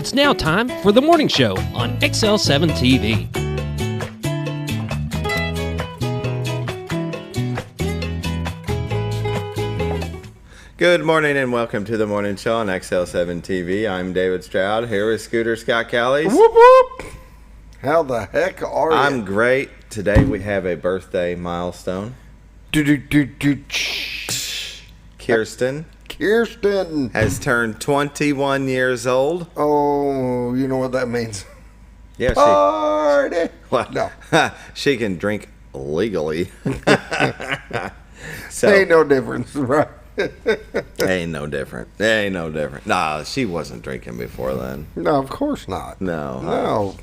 It's now time for the morning show on XL7-TV. Good morning and welcome to the morning show on XL7-TV. I'm David Stroud, here with Scooter Scott Callies. Whoop whoop! How the heck are you? I'm great. Today we have a birthday milestone. Kirsten has turned 21 years old. Oh, you know what that means. Yeah, Party! Well, No. She can drink legally. So, Ain't no difference, right? Ain't no different. Nah, she wasn't drinking before then. No, of course not. No.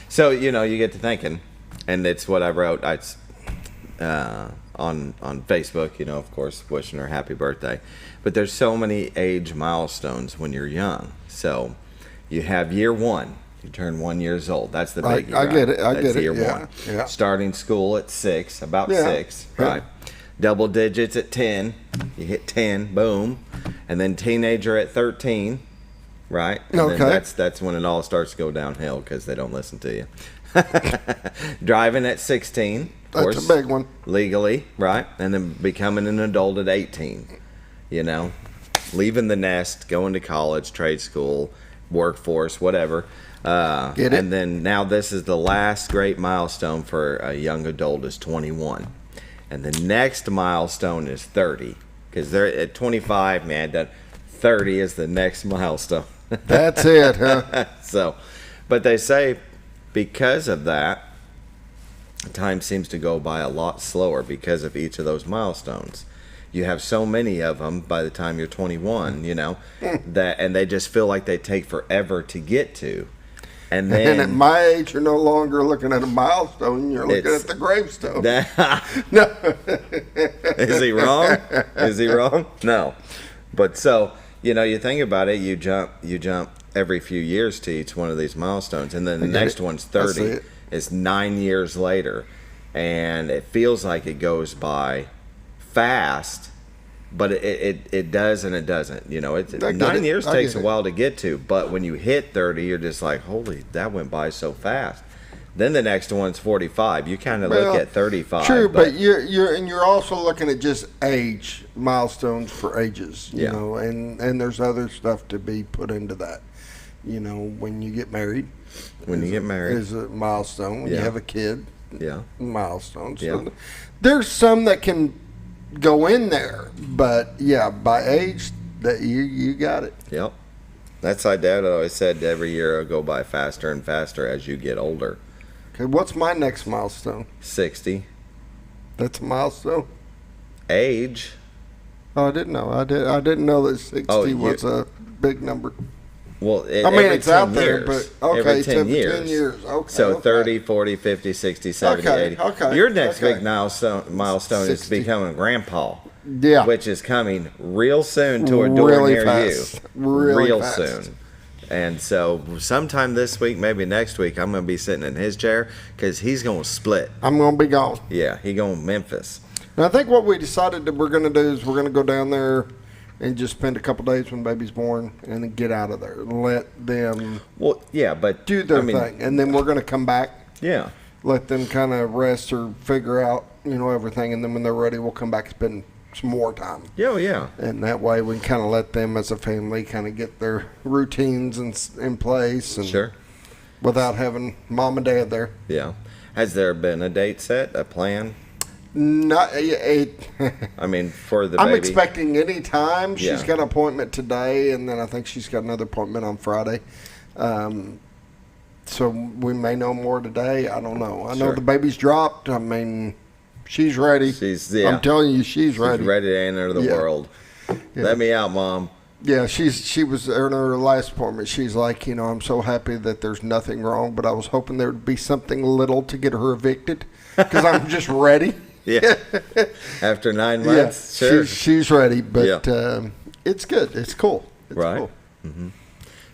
So, you get to thinking, and it's what I wrote on Facebook, of course, wishing her happy birthday. But there's so many age milestones when you're young. So you have year one. You turn 1 year old. That's the biggie, I right? get it. That's year Yeah. one. Yeah. Starting school at 6, about Yeah. 6, Yeah. right? Double digits at 10. You hit 10, boom. And then teenager at 13, right? And Okay. then that's when it all starts to go downhill because they don't listen to you. Driving at 16, of course. That's a big one. Legally, right? And then becoming an adult at 18. Leaving the nest, going to college, trade school, workforce, whatever. Get it? And then now this is the last great milestone for a young adult is 21. And the next milestone is 30. Because they're at 25, man, that 30 is the next milestone. That's it, huh? So, but they say because of that, time seems to go by a lot slower because of each of those milestones. You have so many of them by the time you're 21, and they just feel like they take forever to get to. And then at my age, you're no longer looking at a milestone. You're looking at the gravestone. No. Is he wrong? No. But so, you think about it, you jump every few years to each one of these milestones. And then the next one's 30. It's 9 years later. And it feels like it goes by fast, but it does and it doesn't. 9 years takes a while to get to, but when you hit 30, you're just like, holy, that went by so fast. Then the next one's 45. You kind of look at 35. True, but you're also looking at just age milestones for ages, you know, and there's other stuff to be put into that. When you get married. Is a milestone. When you have a kid. Yeah. Milestone. So Yeah. there's some that can go in there, but yeah, by age that you got it. Yep. That's like Dad always said, every year will go by faster and faster as you get older. Okay, what's my next milestone? 60. That's a milestone. Age. Oh, I didn't know. I didn't know that 60 was a big number. Well, it's out there, but okay, every 10 years. 10 years. Okay. So okay. 30, 40, 50, 60, 70, 80. Okay. Your next big milestone is 60. becoming a grandpa. Yeah. Which is coming real soon to a door near fast. you. Real fast. soon. And so sometime this week, maybe next week, I'm going to be sitting in his chair because he's going to split. I'm going to be gone. Yeah, he going to Memphis. And I think what we decided that we're going to do is we're going to go down there and just spend a couple days when baby's born and then get out of there and let them do their thing. And then we're going to come back. Yeah. Let them kind of rest or figure out, everything. And then when they're ready, we'll come back and spend some more time. Yeah. And that way we can kind of let them as a family kind of get their routines in place. And sure. Without having mom and dad there. Yeah. Has there been a date set, a plan? Not for the baby? I'm expecting any time. Yeah. She's got an appointment today, and then I think she's got another appointment on Friday. So we may know more today. I don't know. I know the baby's dropped. She's ready. I'm telling you, she's ready. She's ready to enter the world. Yeah. Let me out, Mom. Yeah, she was in her last appointment. She's like, I'm so happy that there's nothing wrong, but I was hoping there would be something little to get her evicted because I'm just ready. Yeah. After 9 months, yeah, sure. She's ready, but it's good. It's cool. It's right. Cool. Mm-hmm.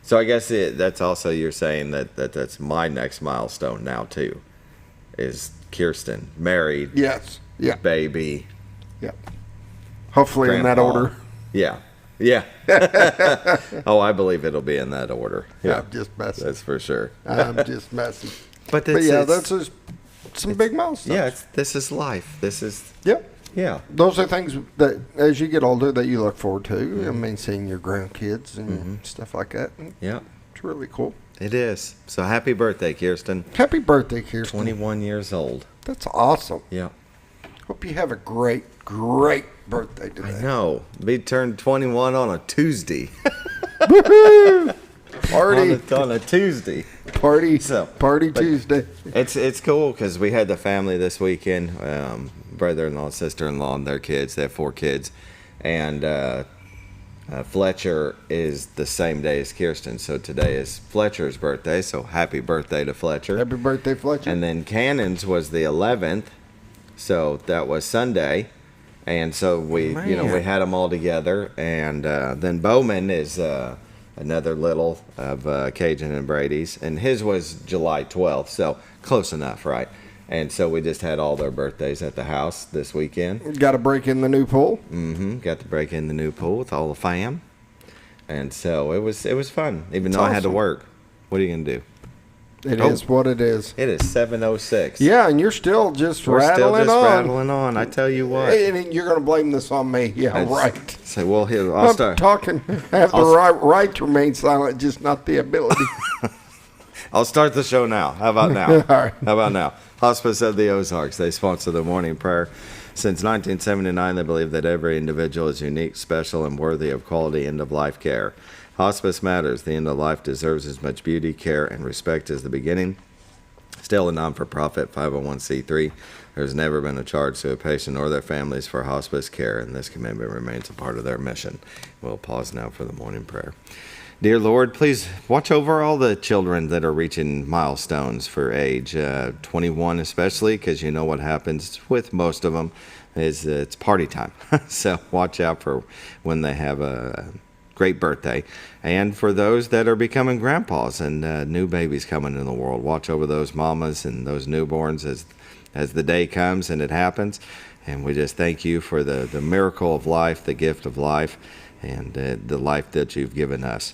So I guess that's also you're saying that's my next milestone now too, is Kirsten married. Yes. Yeah. Baby. Yeah. Hopefully grandpa. in that order. Yeah. Yeah. Oh, I believe it'll be in that order. Yeah, I'm just messing. That's for sure. I'm just messing. But yeah, that's just some big milestones. Yeah, this is life. This is. Yeah. Those are things that, as you get older, that you look forward to. I mean, seeing your grandkids and stuff like that. Yeah. It's really cool. It is. So happy birthday, Kirsten. Happy birthday, Kirsten. 21 years old. That's awesome. Yeah. Hope you have a great birthday today. I know. We turned 21 on a Tuesday. Woohoo! Party. on a Tuesday. Party But Tuesday. It's cool because we had the family this weekend, brother-in-law, sister-in-law, and their kids. They have 4 kids. And Fletcher is the same day as Kirsten. So today is Fletcher's birthday. So happy birthday to Fletcher. Happy birthday, Fletcher. And then Cannon's was the 11th. So that was Sunday. And so we had them all together. And then Bowman is another little of Cajun and Brady's. And his was July 12th. So close enough, right? And so we just had all their birthdays at the house this weekend. Got to break in the new pool. Mm-hmm. Got to break in the new pool with all the fam. And so it was fun, even though I had to work. What are you going to do? It is what it is. It is 7:06. Yeah, and you're still just rattling on. I tell you what. And you're going to blame this on me. Yeah, right. So, well, here, I'll start. Talking, have the right to remain silent, just not the ability. I'll start the show now. How about now? All right. How about now? Hospice of the Ozarks. They sponsor the morning prayer. Since 1979, they believe that every individual is unique, special, and worthy of quality end-of-life care. Hospice matters. The end of life deserves as much beauty, care, and respect as the beginning. Still a non-for-profit 501c3. There's never been a charge to a patient or their families for hospice care, and this commitment remains a part of their mission. We'll pause now for the morning prayer. Dear Lord, please watch over all the children that are reaching milestones for age 21 especially, because you know what happens with most of them is it's party time. So watch out for when they have a great birthday. And for those that are becoming grandpas and new babies coming in the world, watch over those mamas and those newborns as the day comes and it happens. And we just thank you for the miracle of life, the gift of life, and the life that you've given us.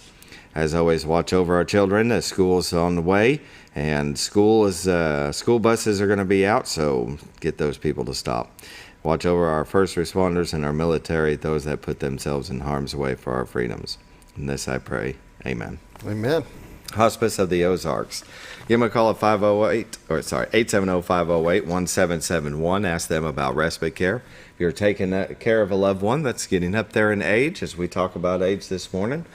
As always, watch over our children as school's on the way, and school buses are going to be out, so get those people to stop. Watch over our first responders and our military, those that put themselves in harm's way for our freedoms. In this I pray. Amen. Amen. Hospice of the Ozarks. Give them a call at 870-508-1771. Ask them about respite care. If you're taking care of a loved one that's getting up there in age, as we talk about age this morning,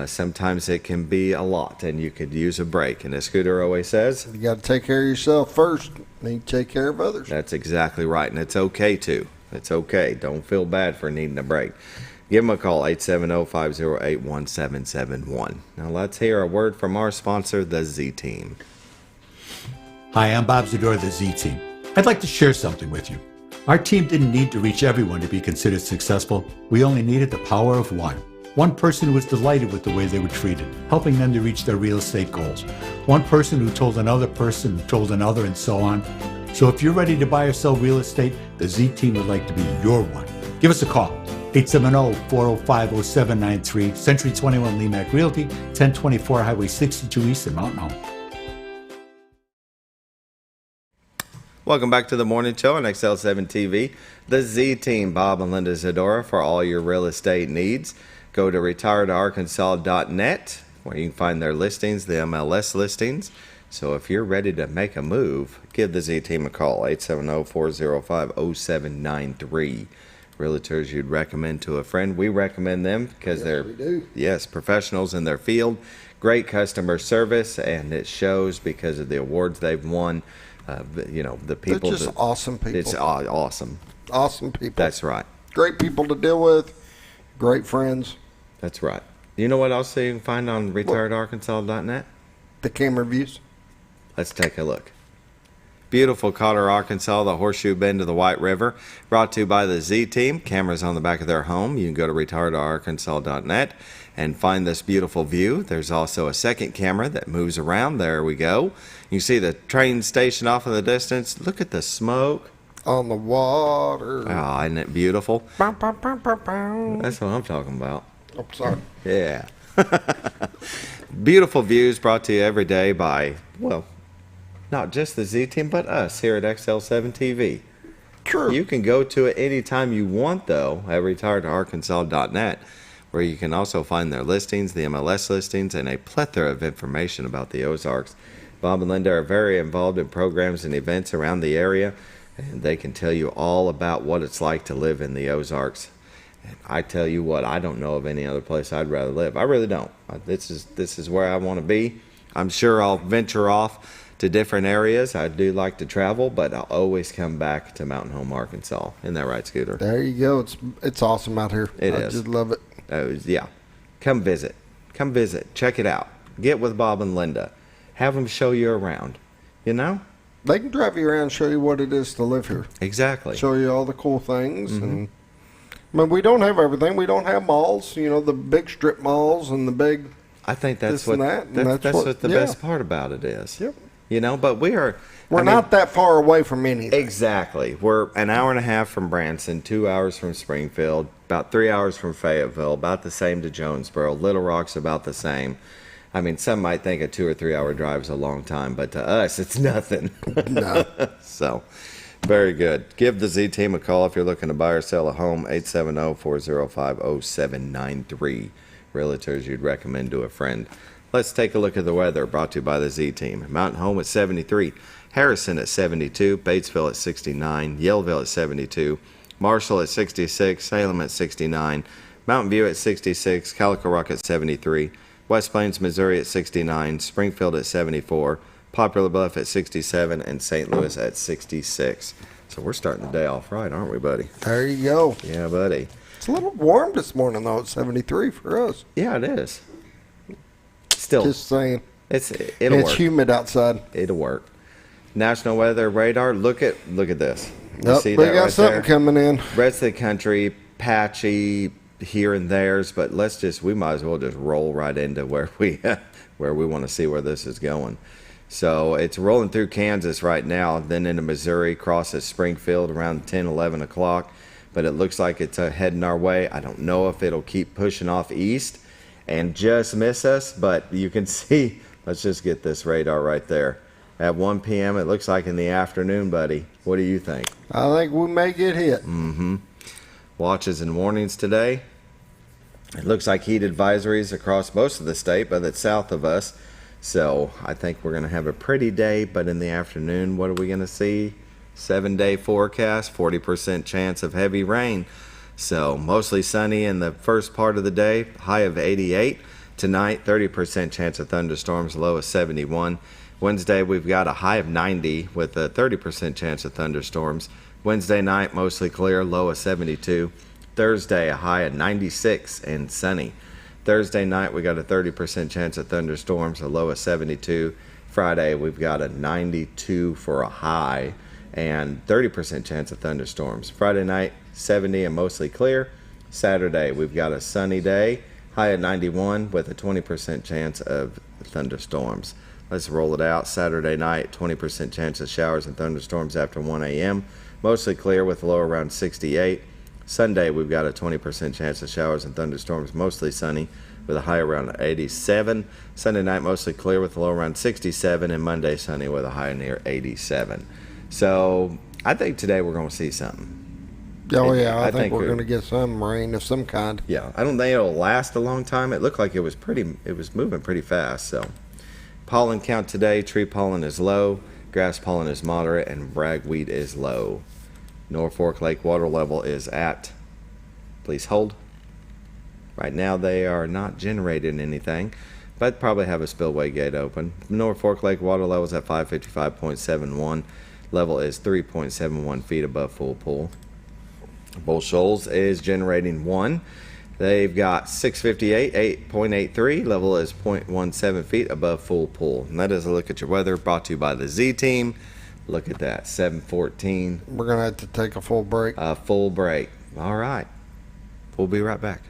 sometimes it can be a lot, and you could use a break. And as Scooter always says, you got to take care of yourself first, then you take care of others. That's exactly right, and it's okay to. It's okay. Don't feel bad for needing a break. Give them a call, 870-508-1771. Now let's hear a word from our sponsor, the Z-Team. Hi, I'm Bob Zador of the Z-Team. I'd like to share something with you. Our team didn't need to reach everyone to be considered successful. We only needed the power of one. One person who was delighted with the way they were treated, helping them to reach their real estate goals. One person who told another person who told another, and so on. So if you're ready to buy or sell real estate, the Z-Team would like to be your one. Give us a call, 870-405-0793, Century 21 Lemac Realty, 1024 Highway 62 East in Mountain Home. Welcome back to the morning show on XL7-TV. The Z-Team, Bob and Linda Zadora, for all your real estate needs. Go to retiredarkansas.net where you can find their listings, the MLS listings. So if you're ready to make a move, give the Z-Team a call, 870-405-0793. Realtors you'd recommend to a friend. We recommend them because they're professionals in their field. Great customer service, and it shows because of the awards they've won. The people. They're just awesome people. It's awesome. Awesome people. That's right. Great people to deal with. Great friends. That's right. You know what else you can find on retiredarkansas.net? The camera views. Let's take a look. Beautiful Cotter, Arkansas, the Horseshoe Bend to the White River. Brought to you by the Z-Team. Cameras on the back of their home. You can go to retiredarkansas.net and find this beautiful view. There's also a second camera that moves around. There we go. You see the train station off in the distance. Look at the smoke. On the water. Oh, isn't it beautiful? Bow, bow, bow, bow, bow. That's what I'm talking about. I'm sorry. Yeah. Beautiful views brought to you every day by, well, not just the Z Team, but us here at XL7-TV. True. You can go to it anytime you want, though, at retiredtoarkansas.net, where you can also find their listings, the MLS listings, and a plethora of information about the Ozarks. Bob and Linda are very involved in programs and events around the area, and they can tell you all about what it's like to live in the Ozarks. And I tell you what, I don't know of any other place I'd rather live. I really don't. This is where I want to be. I'm sure I'll venture off to different areas. I do like to travel, but I'll always come back to Mountain Home, Arkansas. Isn't that right, Scooter? There you go. It's awesome out here. I just love it. Yeah. Come visit. Come visit. Check it out. Get with Bob and Linda. Have them show you around. You know? They can drive you around, show you what it is to live here. Exactly. Show you all the cool things. And I mean, we don't have everything. We don't have malls, you know, the big strip malls and the big. I think that's this what and that, and that's what the yeah. best part about it is. Yep. You know, but we're not that far away from anything. Exactly. We're an hour and a half from Branson, 2 hours from Springfield, about 3 hours from Fayetteville, about the same to Jonesboro. Little Rock's about the same. I mean, some might think a 2 or 3 hour drive is a long time, but to us, it's nothing. No. So, very good. Give the Z Team a call if you're looking to buy or sell a home, 870-405-0793. Realtors you'd recommend to a friend. Let's take a look at the weather, brought to you by the Z Team. Mountain Home at 73, Harrison at 72, Batesville at 69, Yellville at 72, Marshall at 66, Salem at 69, Mountain View at 66, Calico Rock at 73, West Plains, Missouri at 69, Springfield at 74, Poplar Bluff at 67, and St. Louis at 66. So we're starting the day off right, aren't we, buddy? There you go. Yeah, buddy. It's a little warm this morning, though. It's 73 for us. Yeah, it is. Still, Just saying. It'll It's work. humid outside. It'll work. National Weather Radar. Look at this. You Yep, see we that got right something there? coming in. Rest of the country, patchy here and there's, but we might as well just roll right into where we want to see where this is going. So it's rolling through Kansas right now, then into Missouri, crosses Springfield around 10, 11 o'clock. But it looks like it's heading our way. I don't know if it'll keep pushing off east and just miss us, but you can see, let's just get this radar right there. At 1 p.m., it looks like in the afternoon, buddy. What do you think? I think we may get hit. Watches and warnings today. It looks like heat advisories across most of the state, but it's south of us. So I think we're going to have a pretty day, but in the afternoon, what are we going to see? 7-day forecast, 40% chance of heavy rain. So mostly sunny in the first part of the day, high of 88. Tonight, 30% chance of thunderstorms, low of 71. Wednesday, we've got a high of 90 with a 30% chance of thunderstorms. Wednesday night, mostly clear, low of 72. Thursday, a high of 96 and sunny. Thursday night, we got a 30% chance of thunderstorms, a low of 72. Friday, we've got a 92 for a high and 30% chance of thunderstorms. Friday night, 70 and mostly clear. Saturday, we've got a sunny day, high at 91 with a 20% chance of thunderstorms. Let's roll it out. Saturday night, 20% chance of showers and thunderstorms after 1 a.m. Mostly clear with a low around 68. Sunday, we've got a 20% chance of showers and thunderstorms, mostly sunny with a high around 87. Sunday night, mostly clear with a low around 67. And Monday, sunny with a high near 87. So I think today we're going to see something. Oh, yeah, I think we're going to get some rain of some kind. Yeah, I don't think it'll last a long time. It looked like it was moving pretty fast. So pollen count today, tree pollen is low, grass pollen is moderate, and ragweed is low. Norfolk Lake water level is at, please hold. Right now they are not generating anything, but probably have a spillway gate open. Norfolk Lake water level is at 555.71. Level is 3.71 feet above full pool. Bull Shoals is generating 1. They've got 658, 8.83. Level is 0.17 feet above full pool. And that is a look at your weather brought to you by the Z Team. Look at that, 7:14. We're going to have to take a full break. A full break. All right. We'll be right back.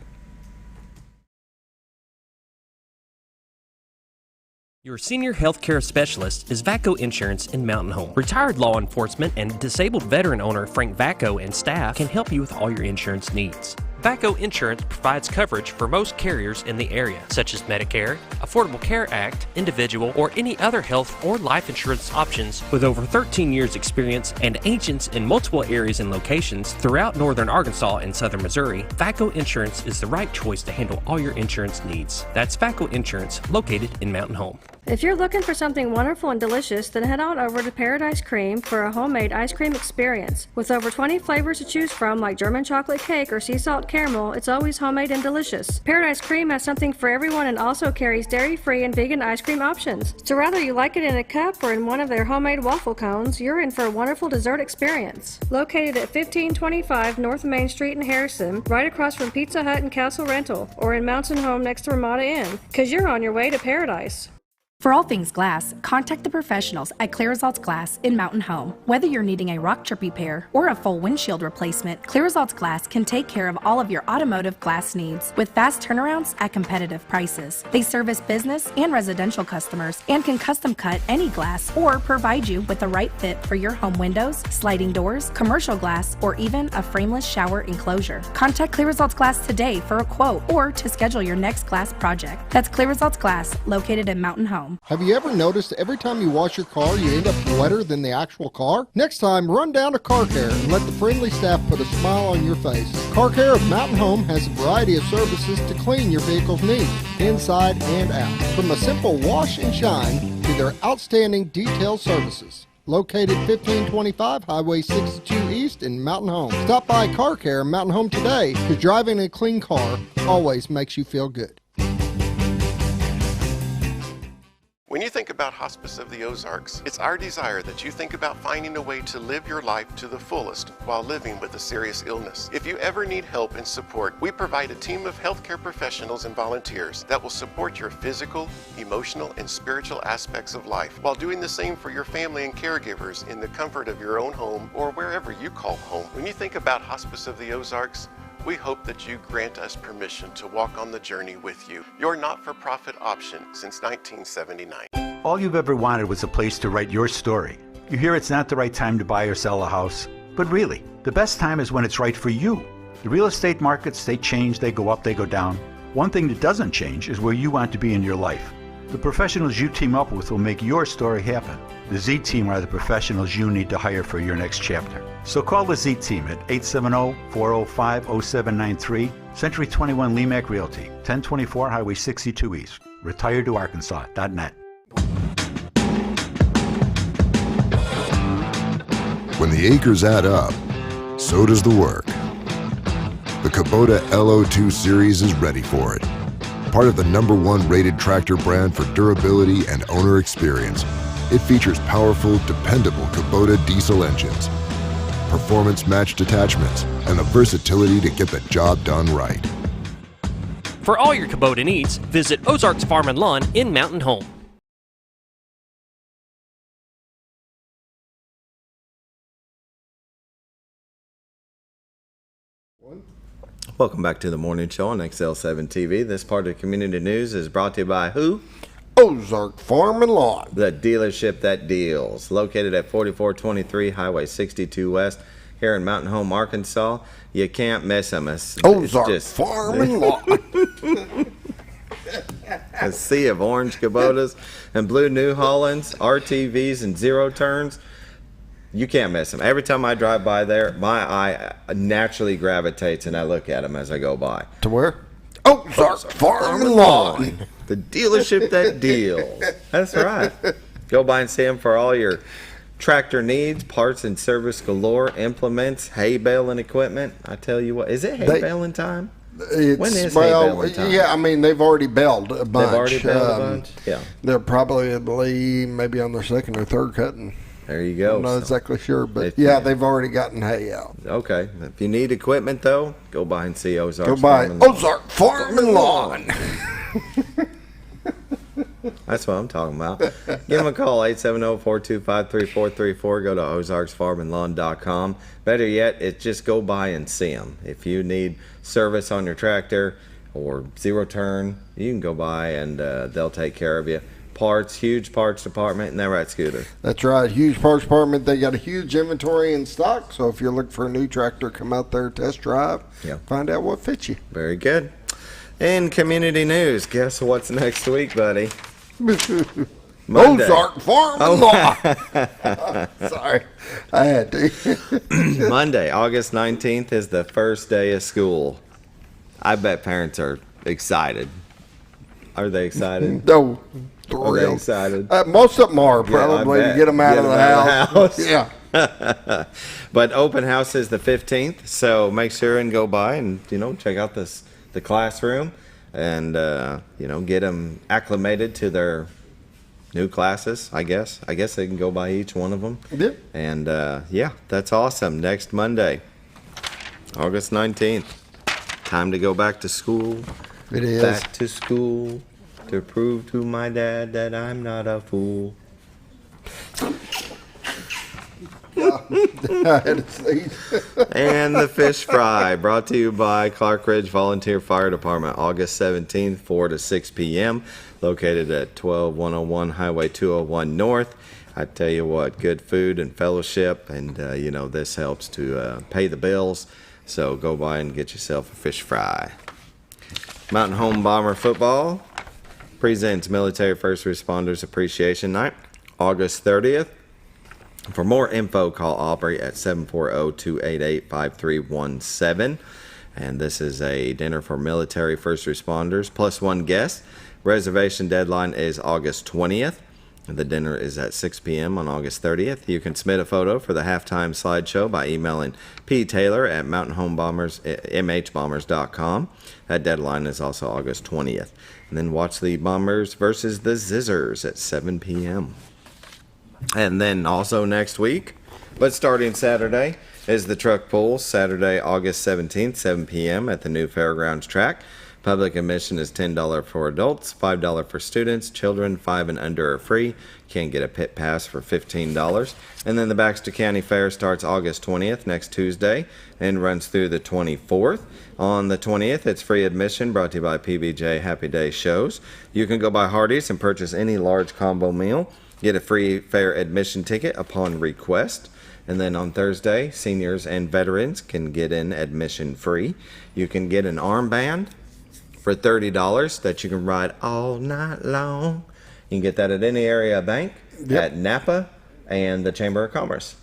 Your senior healthcare specialist is VACO Insurance in Mountain Home. Retired law enforcement and disabled veteran owner Frank VACO and staff can help you with all your insurance needs. VACO Insurance provides coverage for most carriers in the area, such as Medicare, Affordable Care Act, individual, or any other health or life insurance options. With over 13 years experience and agents in multiple areas and locations throughout northern Arkansas and southern Missouri, VACO Insurance is the right choice to handle all your insurance needs. That's VACO Insurance, located in Mountain Home. If you're looking for something wonderful and delicious, then head on over to Paradise Cream for a homemade ice cream experience. With over 20 flavors to choose from, like German chocolate cake or sea salt caramel, it's always homemade and delicious. Paradise Cream has something for everyone and also carries dairy-free and vegan ice cream options. So whether you like it in a cup or in one of their homemade waffle cones, you're in for a wonderful dessert experience. Located at 1525 North Main Street in Harrison, right across from Pizza Hut and Castle Rental, or in Mountain Home next to Ramada Inn, because you're on your way to paradise. For all things glass, contact the professionals at Clear Results Glass in Mountain Home. Whether you're needing a rock chip repair or a full windshield replacement, Clear Results Glass can take care of all of your automotive glass needs with fast turnarounds at competitive prices. They service business and residential customers and can custom cut any glass or provide you with the right fit for your home windows, sliding doors, commercial glass, or even a frameless shower enclosure. Contact Clear Results Glass today for a quote or to schedule your next glass project. That's Clear Results Glass, located in Mountain Home. Have you ever noticed every time you wash your car, you end up wetter than the actual car? Next time, run down to Car Care and let the friendly staff put a smile on your face. Car Care of Mountain Home has a variety of services to clean your vehicle's needs, inside and out. From a simple wash and shine to their outstanding detailed services. Located 1525 Highway 62 East in Mountain Home. Stop by Car Care in Mountain Home today, because driving a clean car always makes you feel good. When you think about Hospice of the Ozarks, it's our desire that you think about finding a way to live your life to the fullest while living with a serious illness. If you ever need help and support, we provide a team of healthcare professionals and volunteers that will support your physical, emotional, and spiritual aspects of life while doing the same for your family and caregivers in the comfort of your own home or wherever you call home. When you think about Hospice of the Ozarks, we hope that you grant us permission to walk on the journey with you. Your not-for-profit option since 1979. All you've ever wanted was a place to write your story. You hear it's not the right time to buy or sell a house, but really, the best time is when it's right for you. The real estate markets, they change, they go up, they go down. One thing that doesn't change is where you want to be in your life. The professionals you team up with will make your story happen. The Z-Team are the professionals you need to hire for your next chapter. So call the Z-Team at 870-405-0793, Century 21 Lemac Realty, 1024 Highway 62 East, retiredtoarkansas.net. When the acres add up, so does the work. The Kubota LO2 Series is ready for it. Part of the #1 rated tractor brand for durability and owner experience, it features powerful, dependable Kubota diesel engines, performance-matched attachments, and the versatility to get the job done right. For all your Kubota needs, visit Ozarks Farm and Lawn in Mountain Home. Welcome back to the morning show on XL7-TV. This part of community news is brought to you by who? Ozark Farm and Lawn. The dealership that deals. Located at 4423 Highway 62 West here in Mountain Home, Arkansas. You can't miss them. Ozark Farm and Lawn. A sea of orange Kubotas and blue New Hollands, RTVs, and zero turns. You can't miss them. Every time I drive by there, my eye naturally gravitates and I look at them as I go by. To where? Ozark Farm and Lawn. The dealership that deals. That's right. Go by and see them for all your tractor needs, parts and service galore, implements, hay baling equipment. I tell you what, is it hay baling time? When is hay baling time? Yeah, I mean, they've already baled a bunch. They've already baled a bunch? Yeah. They're probably maybe on their second or third cutting. There you go. I'm not exactly sure, but yeah, they've already gotten hay out. Okay. If you need equipment, though, go by and see Ozark. Go by Ozark Farm and Lawn. That's what I'm talking about. Give them a call, 870-425-3434. Go to ozarksfarmandlawn.com. Better yet, it's just go by and see them. If you need service on your tractor or zero turn, you can go by and they'll take care of you. parts, huge parts department. Isn't that right, Scooter? That's right. Huge parts department. They got a huge inventory in stock. So if you're looking for a new tractor, come out there, test drive, find out what fits you. Very good. In community news, guess what's next week, buddy? Monday. Ozark Farm and Law. Sorry, I had to. Monday, August 19th is the first day of school. I bet parents are excited. Are they excited? No. Are they excited? Most of them are, probably, to get them out of the house. Yeah. But open house is the 15th, so make sure and go by and, check out the classroom and, get them acclimated to their new classes, I guess. I guess they can go by each one of them. Yeah. And, that's awesome. Next Monday, August 19th. Time to go back to school. It is. Back to school to prove to my dad that I'm not a fool. And the fish fry, brought to you by Clark Ridge Volunteer Fire Department, August 17th, 4 to 6 p.m., located at 12101 Highway 201 North. I tell you what, good food and fellowship, and this helps to pay the bills. So go by and get yourself a fish fry. Mountain Home Bomber Football presents Military First Responders Appreciation Night, August 30th. For more info, call Aubrey at 740-288-5317. And this is a dinner for military first responders, plus one guest. Reservation deadline is August 20th. The dinner is at 6 p.m. on August 30th. You can submit a photo for the halftime slideshow by emailing ptaylor at mountainhomebombers.com. That deadline is also August 20th. And then watch the Bombers versus the Zizzers at 7 p.m. And then also next week, but starting Saturday, is the truck pull, Saturday, August 17th, 7 p.m. at the new Fairgrounds track. Public admission is $10 for adults, $5 for students. Children 5 and under are free. Can get a pit pass for $15. And then the Baxter County Fair starts August 20th, next Tuesday, and runs through the 24th. On the 20th, it's free admission, brought to you by PBJ Happy Day Shows. You can go by Hardee's and purchase any large combo meal. Get a free fair admission ticket upon request. And then on Thursday, seniors and veterans can get in admission free. You can get an armband for $30 that you can ride all night long. You can get that at any area bank, at Napa, and the Chamber of Commerce.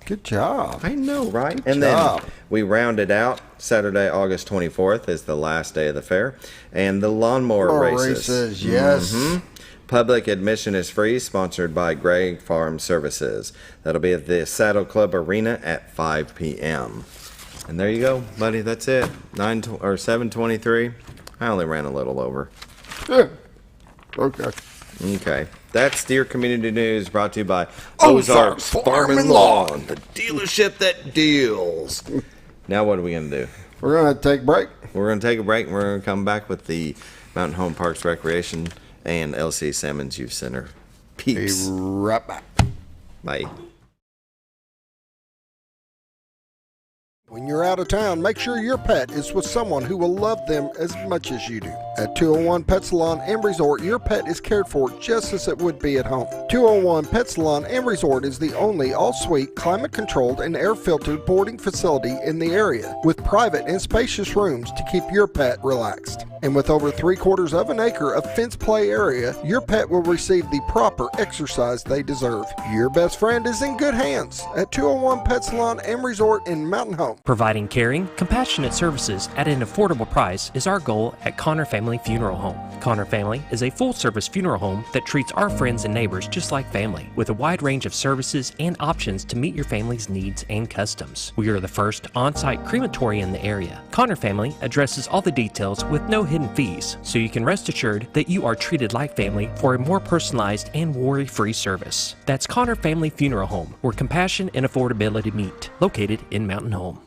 Good job. I know, right? Good job. Then we round it out. Saturday, August 24th is the last day of the fair. And the lawnmower races. Yes. Mm-hmm. Public admission is free, sponsored by Gray Farm Services. That'll be at the Saddle Club Arena at 5 p.m. And there you go, buddy. That's it. 7:23. I only ran a little over. Yeah. Okay. Okay. That's your community news, brought to you by Ozark's Farm and Lawn, the dealership that deals. Now what are we going to do? We're going to take a break. We're going to take a break, and we're going to come back with the Mountain Home Parks Recreation and LC Sammons Youth Center peeps. Be right back. Bye. When you're out of town, make sure your pet is with someone who will love them as much as you do. At 201 Pet Salon and Resort, your pet is cared for just as it would be at home. 201 Pet Salon and Resort is the only all-suite, climate-controlled, and air-filtered boarding facility in the area, with private and spacious rooms to keep your pet relaxed. And with over 3/4 of an acre of fenced play area, your pet will receive the proper exercise they deserve. Your best friend is in good hands at 201 Pet Salon and Resort in Mountain Home. Providing caring, compassionate services at an affordable price is our goal at Connor Family Funeral Home. Connor Family is a full-service funeral home that treats our friends and neighbors just like family, with a wide range of services and options to meet your family's needs and customs. We are the first on-site crematory in the area. Connor Family addresses all the details with no hidden fees, so you can rest assured that you are treated like family for a more personalized and worry-free service. That's Connor Family Funeral Home, where compassion and affordability meet, located in Mountain Home.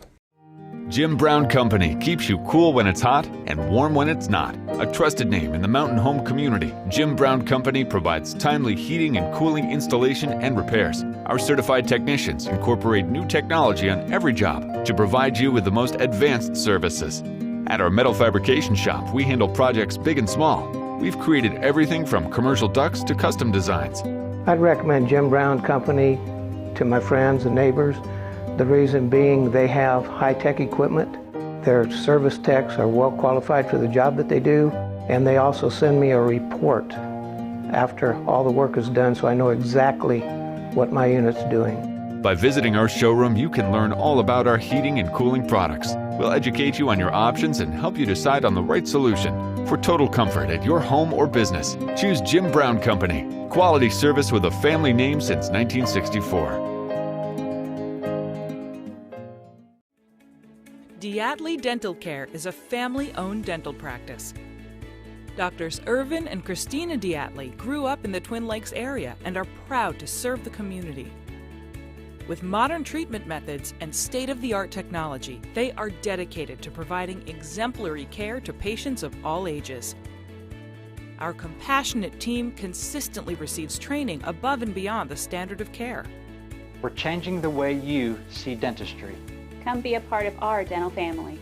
Jim Brown Company keeps you cool when it's hot and warm when it's not. A trusted name in the mountain home community, Jim Brown Company provides timely heating and cooling installation and repairs. Our certified technicians incorporate new technology on every job to provide you with the most advanced services. At our metal fabrication shop, we handle projects big and small. We've created everything from commercial ducts to custom designs. I'd recommend Jim Brown Company to my friends and neighbors. The reason being they have high-tech equipment. Their service techs are well qualified for the job that they do, and they also send me a report after all the work is done so I know exactly what my unit's doing. By visiting our showroom, you can learn all about our heating and cooling products. We'll educate you on your options and help you decide on the right solution. For total comfort at your home or business, choose Jim Brown Company. Quality service with a family name since 1964. Diatley Dental Care is a family-owned dental practice. Doctors Irvin and Christina Diatley grew up in the Twin Lakes area and are proud to serve the community. With modern treatment methods and state-of-the-art technology, they are dedicated to providing exemplary care to patients of all ages. Our compassionate team consistently receives training above and beyond the standard of care. We're changing the way you see dentistry. Come be a part of our dental family.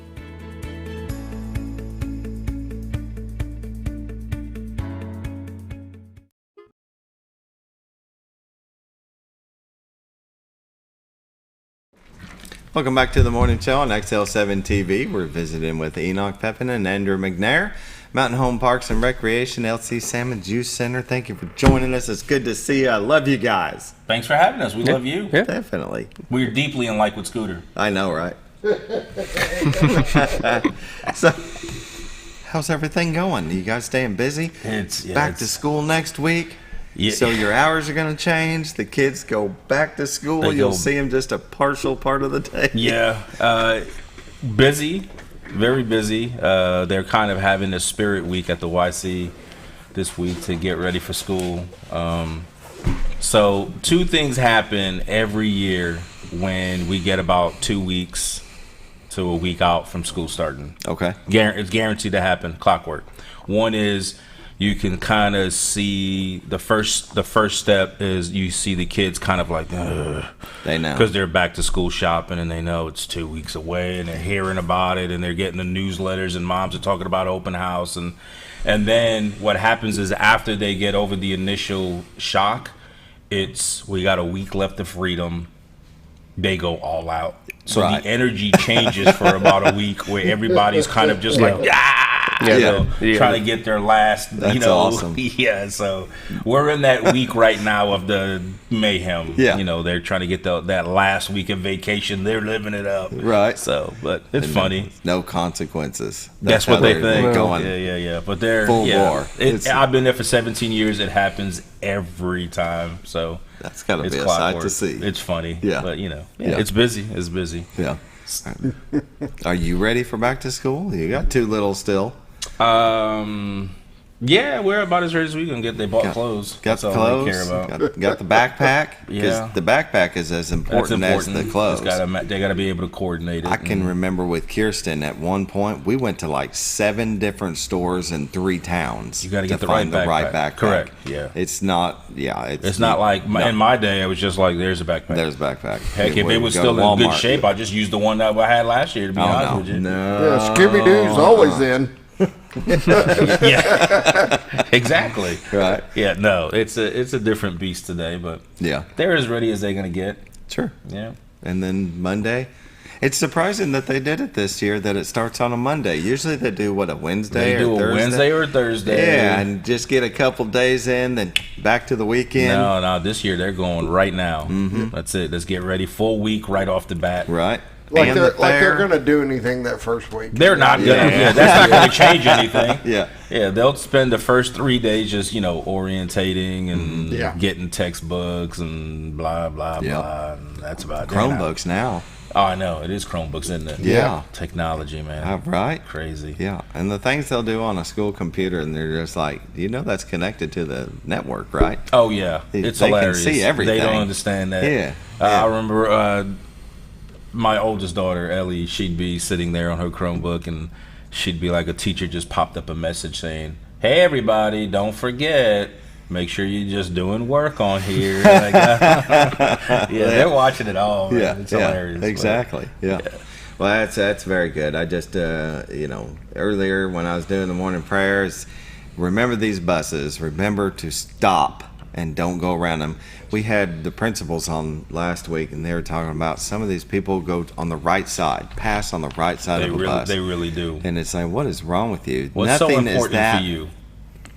Welcome back to the morning show on XL7-TV. We're visiting with Enoch Pepin and Andrew McNair, Mountain Home Parks and Recreation, LC Sammons Youth Center. Thank you for joining us. It's good to see you. I love you guys. Thanks for having us. We love you. Yeah. Definitely. We're deeply in like with Scooter. I know, right? So, how's everything going? You guys staying busy? It's back to school next week. Yeah. So your hours are going to change. The kids go back to school. You'll see them just a partial part of the day. Yeah. Busy. Very busy. They're kind of having a spirit week at the YC this week to get ready for school. So two things happen every year when we get about 2 weeks to a week out from school starting. Okay. It's guaranteed to happen. Clockwork. One is you can kind of see the first step is you see the kids kind of like, ugh, they know because they're back to school shopping and they know it's 2 weeks away and they're hearing about it and they're getting the newsletters and moms are talking about open house and then what happens is after they get over the initial shock, we got a week left of freedom. They go all out. So the energy changes for about a week where everybody's kind of just like, trying to get their last, That's awesome. Yeah, so we're in that week right now of the mayhem. Yeah. They're trying to get that last week of vacation. They're living it up. Right. So, but it's funny. No consequences. That's what they think. Going Yeah. But they're full war. I've been there for 17 years. It happens every time. So that's got to be a clockwork. sight to see. It's funny. Yeah. But it's busy. It's busy. Yeah. Are you ready for back to school? You got too little still. Yeah, we're about as ready as we can get. They bought clothes. Got the clothes. They care about. Got the backpack. Yeah, the backpack is as important as the clothes. They got to be able to coordinate it. I can remember with Kirsten at one point we went to like 7 different stores in 3 towns. You got to get the right backpack. Correct. Yeah. It's not. Yeah. It's not like in my day. It was just like there's a backpack. There's a backpack. Heck, if it was still in good shape, I just used the one that I had last year. To be honest with you. No. Yeah, Scooby Doo's always in. Yeah, exactly. Right. Yeah, no, it's a different beast today, but yeah, they're as ready as they're gonna get. Sure. Yeah. And then Monday, it's surprising that they did it this year. That it starts on a Monday. Usually they do a Wednesday or Thursday. Wednesday or Thursday. Yeah, and just get a couple days in, then back to the weekend. No, this year they're going right now. Mm-hmm. That's it. Let's get ready. Full week right off the bat. Right. Like they're going to do anything that first week. They're not going to. Yeah, that's not going to change anything. Yeah. Yeah, they'll spend the first 3 days just, orientating and getting textbooks and blah, blah, blah. And that's about it. Chromebooks now. Oh, I know. It is Chromebooks, isn't it? Yeah. Technology, man. Right. Crazy. Yeah. And the things they'll do on a school computer, and they're just like, that's connected to the network, right? Oh, yeah. It's hilarious. They can see everything. They don't understand that. Yeah. I remember my oldest daughter, Ellie, she'd be sitting there on her Chromebook, and she'd be like, a teacher just popped up a message saying, "Hey, everybody, don't forget, make sure you're just doing work on here." They're watching it all. Man. Yeah, it's hilarious. Exactly. Yeah. Well, that's very good. I just, earlier when I was doing the morning prayers, remember these buses. Remember to stop and don't go around them. We had the principals on last week, and they were talking about some of these people go on the right side, pass on the right side of a bus. They really do. And it's like, what is wrong with you? What's Nothing so important is that, for you?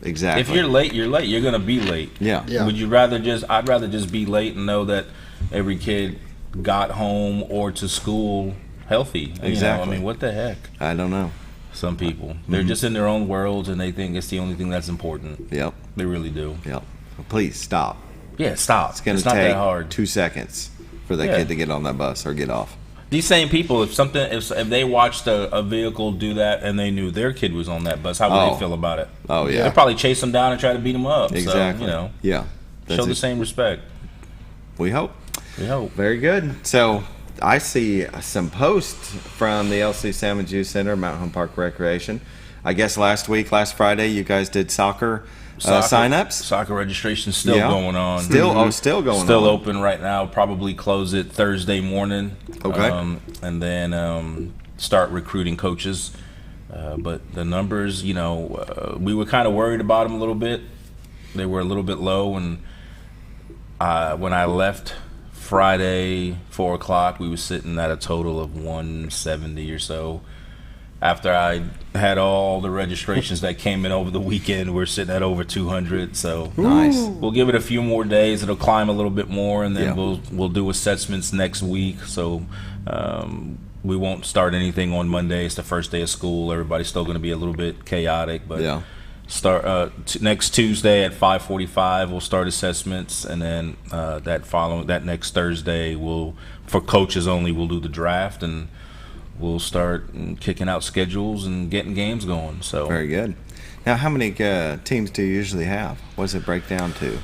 Exactly. If you're late, you're late. You're going to be late. Yeah. Would you rather I'd rather just be late and know that every kid got home or to school healthy. Exactly. You know, I mean, what the heck? I don't know. Some people. They're just in their own worlds, and they think it's the only thing that's important. Yep. They really do. Yep. Please stop. Yeah, stop. It's going to not that take hard. 2 seconds for that kid to get on that bus or get off. These same people, if they watched a vehicle do that and they knew their kid was on that bus, how would they feel about it? Oh, yeah. They'd probably chase them down and try to beat them up. Exactly. So, yeah. Show the same respect. We hope. We hope. Very good. So I see some posts from the LC Sammons Youth Center, Mountain Home Park Recreation. I guess last Friday, you guys did soccer sign-ups. Soccer registration still going on. Still going on. Still open right now. Probably close it Thursday morning. Okay. And then start recruiting coaches. But the numbers, we were kind of worried about them a little bit. They were a little bit low, and when I left Friday, 4 o'clock, we were sitting at a total of 170 or so. After I had all the registrations that came in over the weekend, we're sitting at over 200. So nice. We'll give it a few more days. It'll climb a little bit more, and then we'll do assessments next week. So we won't start anything on Monday. It's the first day of school. Everybody's still going to be a little bit chaotic, but start next Tuesday at 5:45. We'll start assessments, and then that next Thursday for coaches only, we'll do the draft, and we'll start kicking out schedules and getting games going. So very good. Now, how many teams do you usually have? What does it break down to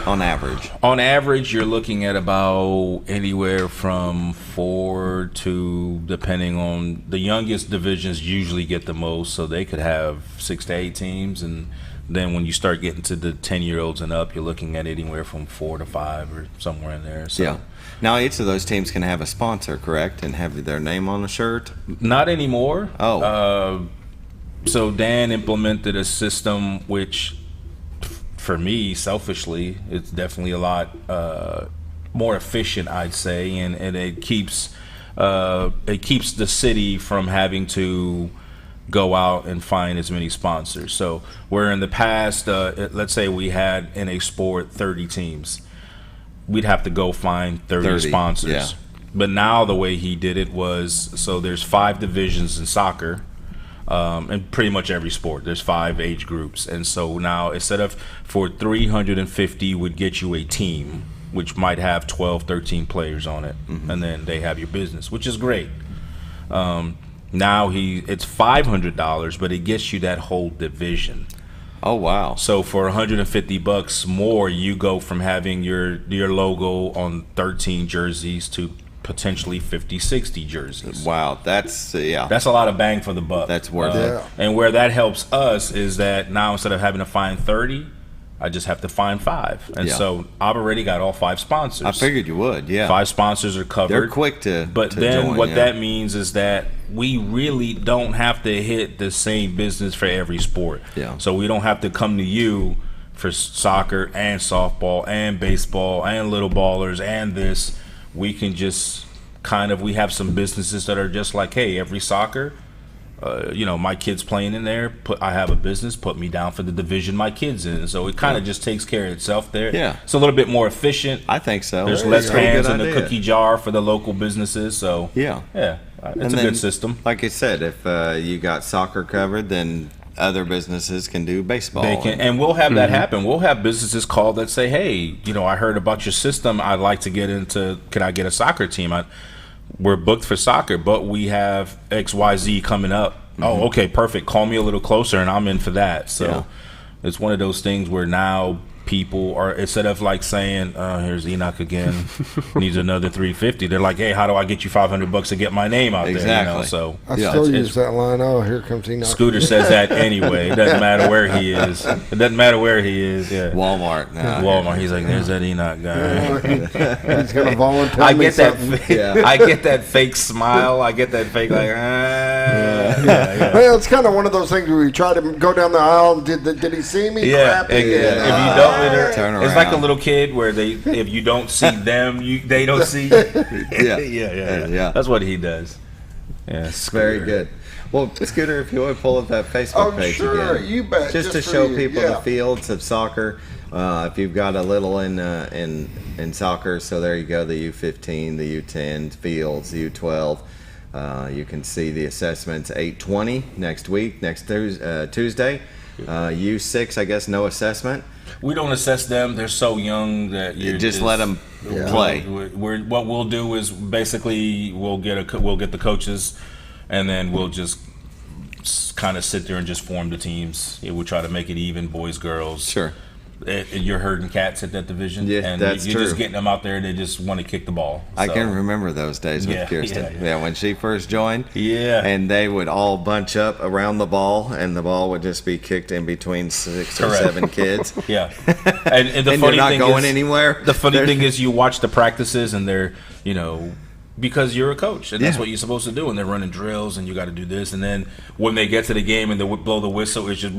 on average? On average, you're looking at about anywhere from 4 to, depending on the youngest divisions, usually get the most, so they could have 6 to 8 teams, and then when you start getting to the 10-year-olds and up, you're looking at anywhere from 4 to 5 or somewhere in there. So. Yeah. Now, each of those teams can have a sponsor, correct, and have their name on the shirt? Not anymore. Oh. So Dan implemented a system which, for me, selfishly, it's definitely a lot more efficient, I'd say, and it keeps the city from having to go out and find as many sponsors. So where in the past, let's say we had in a sport 30 teams, we'd have to go find 30 sponsors. Yeah. But now the way he did it was, so there's 5 divisions in soccer, and pretty much every sport. There's 5 age groups. And so now instead of for 350 would get you a team, which might have 12, 13 players on it, and then they have your business, which is great. Now it's $500, but it gets you that whole division. Oh, wow. So for $150 more, you go from having your logo on 13 jerseys to potentially 50, 60 jerseys. Wow, that's a lot of bang for the buck. That's worth it. And where that helps us is that now instead of having to find 30, I just have to find 5. And so I've already got all 5 sponsors. I figured you would, 5 sponsors are covered. They're quick to then join, what that means is that we really don't have to hit the same business for every sport. Yeah. So we don't have to come to you for soccer and softball and baseball and little ballers and this. We can just we have some businesses that are just like, hey, every soccer, my kid's playing in there. I have a business. Put me down for the division my kid's in. So it kind of just takes care of itself there. Yeah, it's a little bit more efficient. I think so. There's less hands in the cookie jar for the local businesses. So yeah, it's a good system. Like I said, if you got soccer covered, then other businesses can do baseball. They can, and we'll have that happen. We'll have businesses call that say, hey, I heard about your system. I'd like to get into. Can I get a soccer team? We're booked for soccer, but we have XYZ coming up. Oh, okay, perfect. Call me a little closer, and I'm in for that. So it's one of those things where now people are, instead of like saying, here's Enoch again, needs another 350, they're like, hey, how do I get you $500 to get my name out there? So I still use that line. Oh, here comes Enoch. Scooter says that anyway. It doesn't matter where he is. It doesn't matter where he is. Yeah. Walmart. Walmart. He's like, there's that Enoch guy. He's gonna volunteer. I get that. I get that fake smile. I get that fake like. Yeah. Well, it's kind of one of those things where you try to go down the aisle. Did he see me? Yeah. Crap, If you don't, Turn it's around. like a little kid where if you don't see them, they don't see you. Yeah. That's what he does. Yeah, Very good. Well, Scooter, if you would pull up that Facebook page sure, again. you bet. Just to for show you, people yeah. the fields of soccer. If you've got a little in soccer, so there you go, the U15, the U10 fields, the U12. You can see the assessments 8:20 next week, next Tuesday. U6, I guess, no assessment. We don't assess them; they're so young that you just let them play. What we'll do is basically we'll get the coaches, and then we'll just kind of sit there and just form the teams. We'll try to make it even, boys, girls. Sure. You're herding cats at that division, Yeah, and that's you're true. just getting them out there. They just want to kick the ball. I So, can remember those days with Kirsten. yeah. When she first joined. Yeah. And they would all bunch up around the ball, and the ball would just be kicked in between 6 or Correct. 7 kids. Yeah. And the And funny you're not thing going is, anywhere. The funny thing is, you watch the practices, and they're, because you're a coach, and that's Yeah. what you're supposed to do. And they're running drills, and you got to do this. And then when they get to the game and they blow the whistle, it's just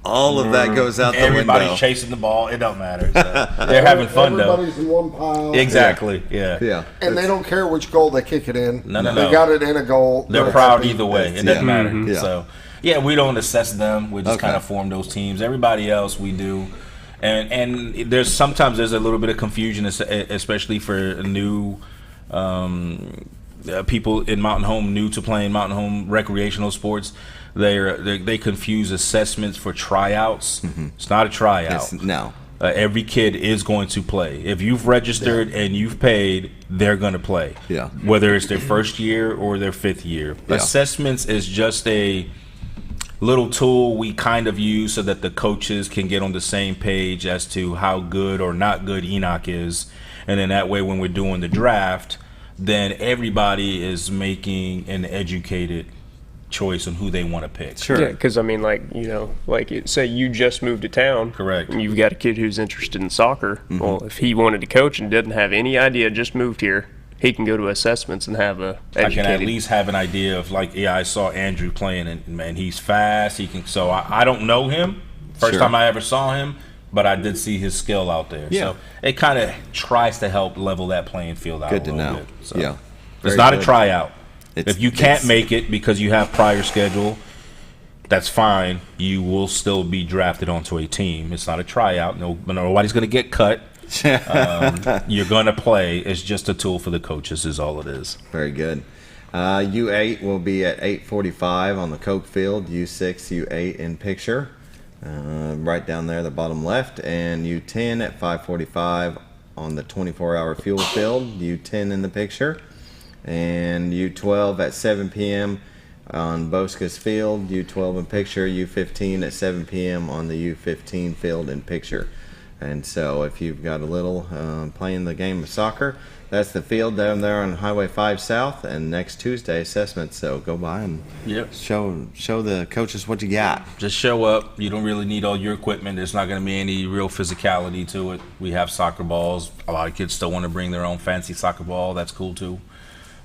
all of that goes out the window. Everybody's chasing the ball. It don't matter. So they're having fun though. Everybody's in one pile. Exactly. Yeah. And they don't care which goal they kick it in. No. They got it in a goal. They're proud either way. It doesn't matter. Yeah. So, we don't assess them. We just kind of form those teams. Everybody else we do. And there's a little bit of confusion, especially for new people in Mountain Home, new to playing Mountain Home recreational sports. They confuse assessments for tryouts. Mm-hmm. It's not a tryout. No. Every kid is going to play. If you've registered and you've paid, they're going to play. Yeah. Whether it's their first year or their 5th year. Yeah. Assessments is just a little tool we kind of use so that the coaches can get on the same page as to how good or not good Enoch is. And then that way when we're doing the draft, then everybody is making an educated choice on who they want to pick. Sure. Yeah, because say you just moved to town. Correct. And you've got a kid who's interested in soccer. Mm-hmm. Well, if he wanted to coach and didn't have any idea, just moved here, he can go to assessments and have a educated. I can at least have an idea of I saw Andrew playing and man, he's fast. So I don't know him. First time I ever saw him, but I did see his skill out there. Yeah. So it kind of tries to help level that playing field out Good a to little know. bit. So Yeah. it's Very not good. a tryout. It's- if you can't it's- make it because you have prior schedule, that's fine. You will still be drafted onto a team. It's not a tryout. Nobody's going to get cut. You're going to play. It's just a tool for the coaches is all it is. Very good. U8 will be at 8:45 on the Coke Field. U6, U8 in picture. Right down there, the bottom left. And U10 at 5:45 on the 24-hour fuel field. U10 in the picture. And U12 at 7 p.m. on Bosca's Field. U12 in picture. U15 at 7 p.m. on the U15 field in picture. And so if you've got a little playing the game of soccer, that's the field down there on Highway 5 South, and next Tuesday assessment. So go by and show the coaches what you got. Just show up. You don't really need all your equipment. There's not going to be any real physicality to it. We have soccer balls. A lot of kids still want to bring their own fancy soccer ball. That's cool too.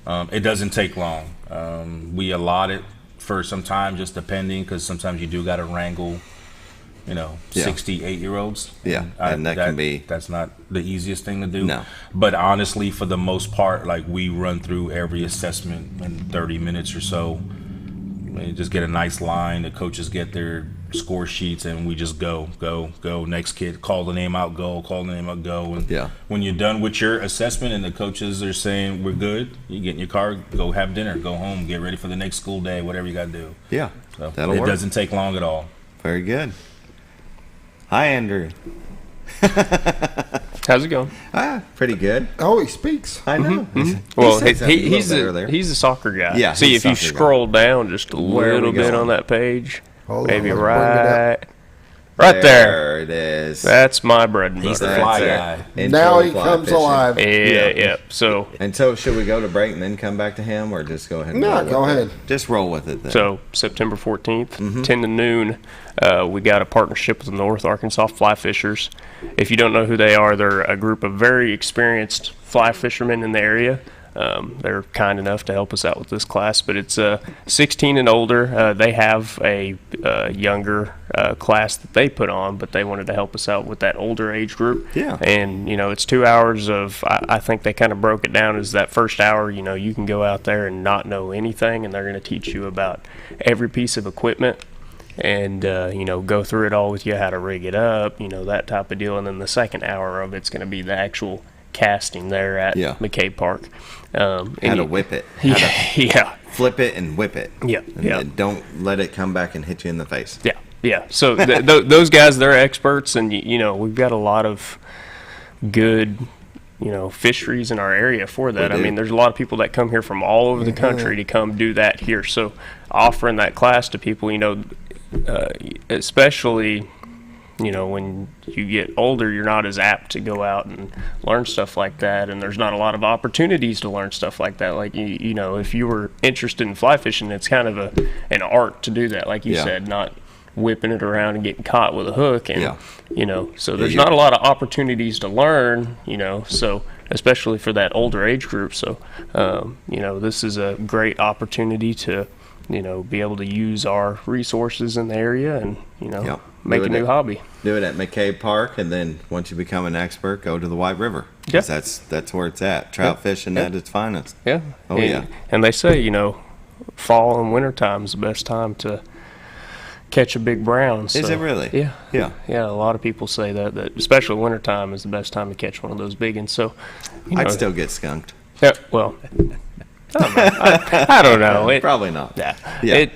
It doesn't take long. We allot it for some time, just depending, because sometimes you do got to wrangle 68-year-olds. Yeah, and that can be... That's not the easiest thing to do. No. But honestly, for the most part, we run through every assessment in 30 minutes or so. We just get a nice line. The coaches get their score sheets, and we just go. Next kid, call the name out, go. Call the name out, go. And when you're done with your assessment and the coaches are saying we're good, you get in your car, go have dinner, go home, get ready for the next school day, whatever you got to do. Yeah, so that'll work. It doesn't take long at all. Very good. Hi, Andrew. How's it going? Pretty good. Oh, he speaks. I know. Mm-hmm. Well, he's a soccer guy. Yeah. See, if you scroll down just a little bit on that page, maybe right there. There it is. That's my bread and butter. He's the fly guy. Now he comes alive. Yeah. So should we go to break and then come back to him, or just go ahead? And go ahead. Just roll with it then. So September 14th, 10 to noon, we got a partnership with the North Arkansas Fly Fishers. If you don't know who they are, they're a group of very experienced fly fishermen in the area. they're kind enough to help us out with this class. But it's 16 and older. They have a younger class that they put on, but they wanted to help us out with that older age group. Yeah. And, it's 2 hours of, I think they kind of broke it down as that first hour, you can go out there and not know anything, and they're going to teach you about every piece of equipment and, go through it all with you, how to rig it up, that type of deal. And then the second hour of it's going to be the actual casting there at McCabe Park. How to whip it. Yeah. Flip it and whip it. Yeah. And don't let it come back and hit you in the face. Yeah. Yeah. So those guys, they're experts, and, we've got a lot of good, fisheries in our area for that. I mean, there's a lot of people that come here from all over the country to come do that here. So offering that class to people, especially, when you get older, you're not as apt to go out and learn stuff like that, and there's not a lot of opportunities to learn stuff like that. Like, if you were interested in fly fishing, it's kind of an art to do that, like you said, not whipping it around and getting caught with a hook. And, so there's not a lot of opportunities to learn, so especially for that older age group. So, this is a great opportunity to, be able to use our resources in the area and, make a new hobby. Do it at McCabe Park, and then once you become an expert, go to the White River. Yeah. That's where it's at. Trout fishing at its finest. Yeah. Oh, yeah. And they say, fall and winter time is the best time to catch a big brown. So, is it really? Yeah. Yeah. Yeah, a lot of people say that especially winter time is the best time to catch one of those big ones. So, I'd still get skunked. Yeah, well, I don't know. Probably not. Yeah.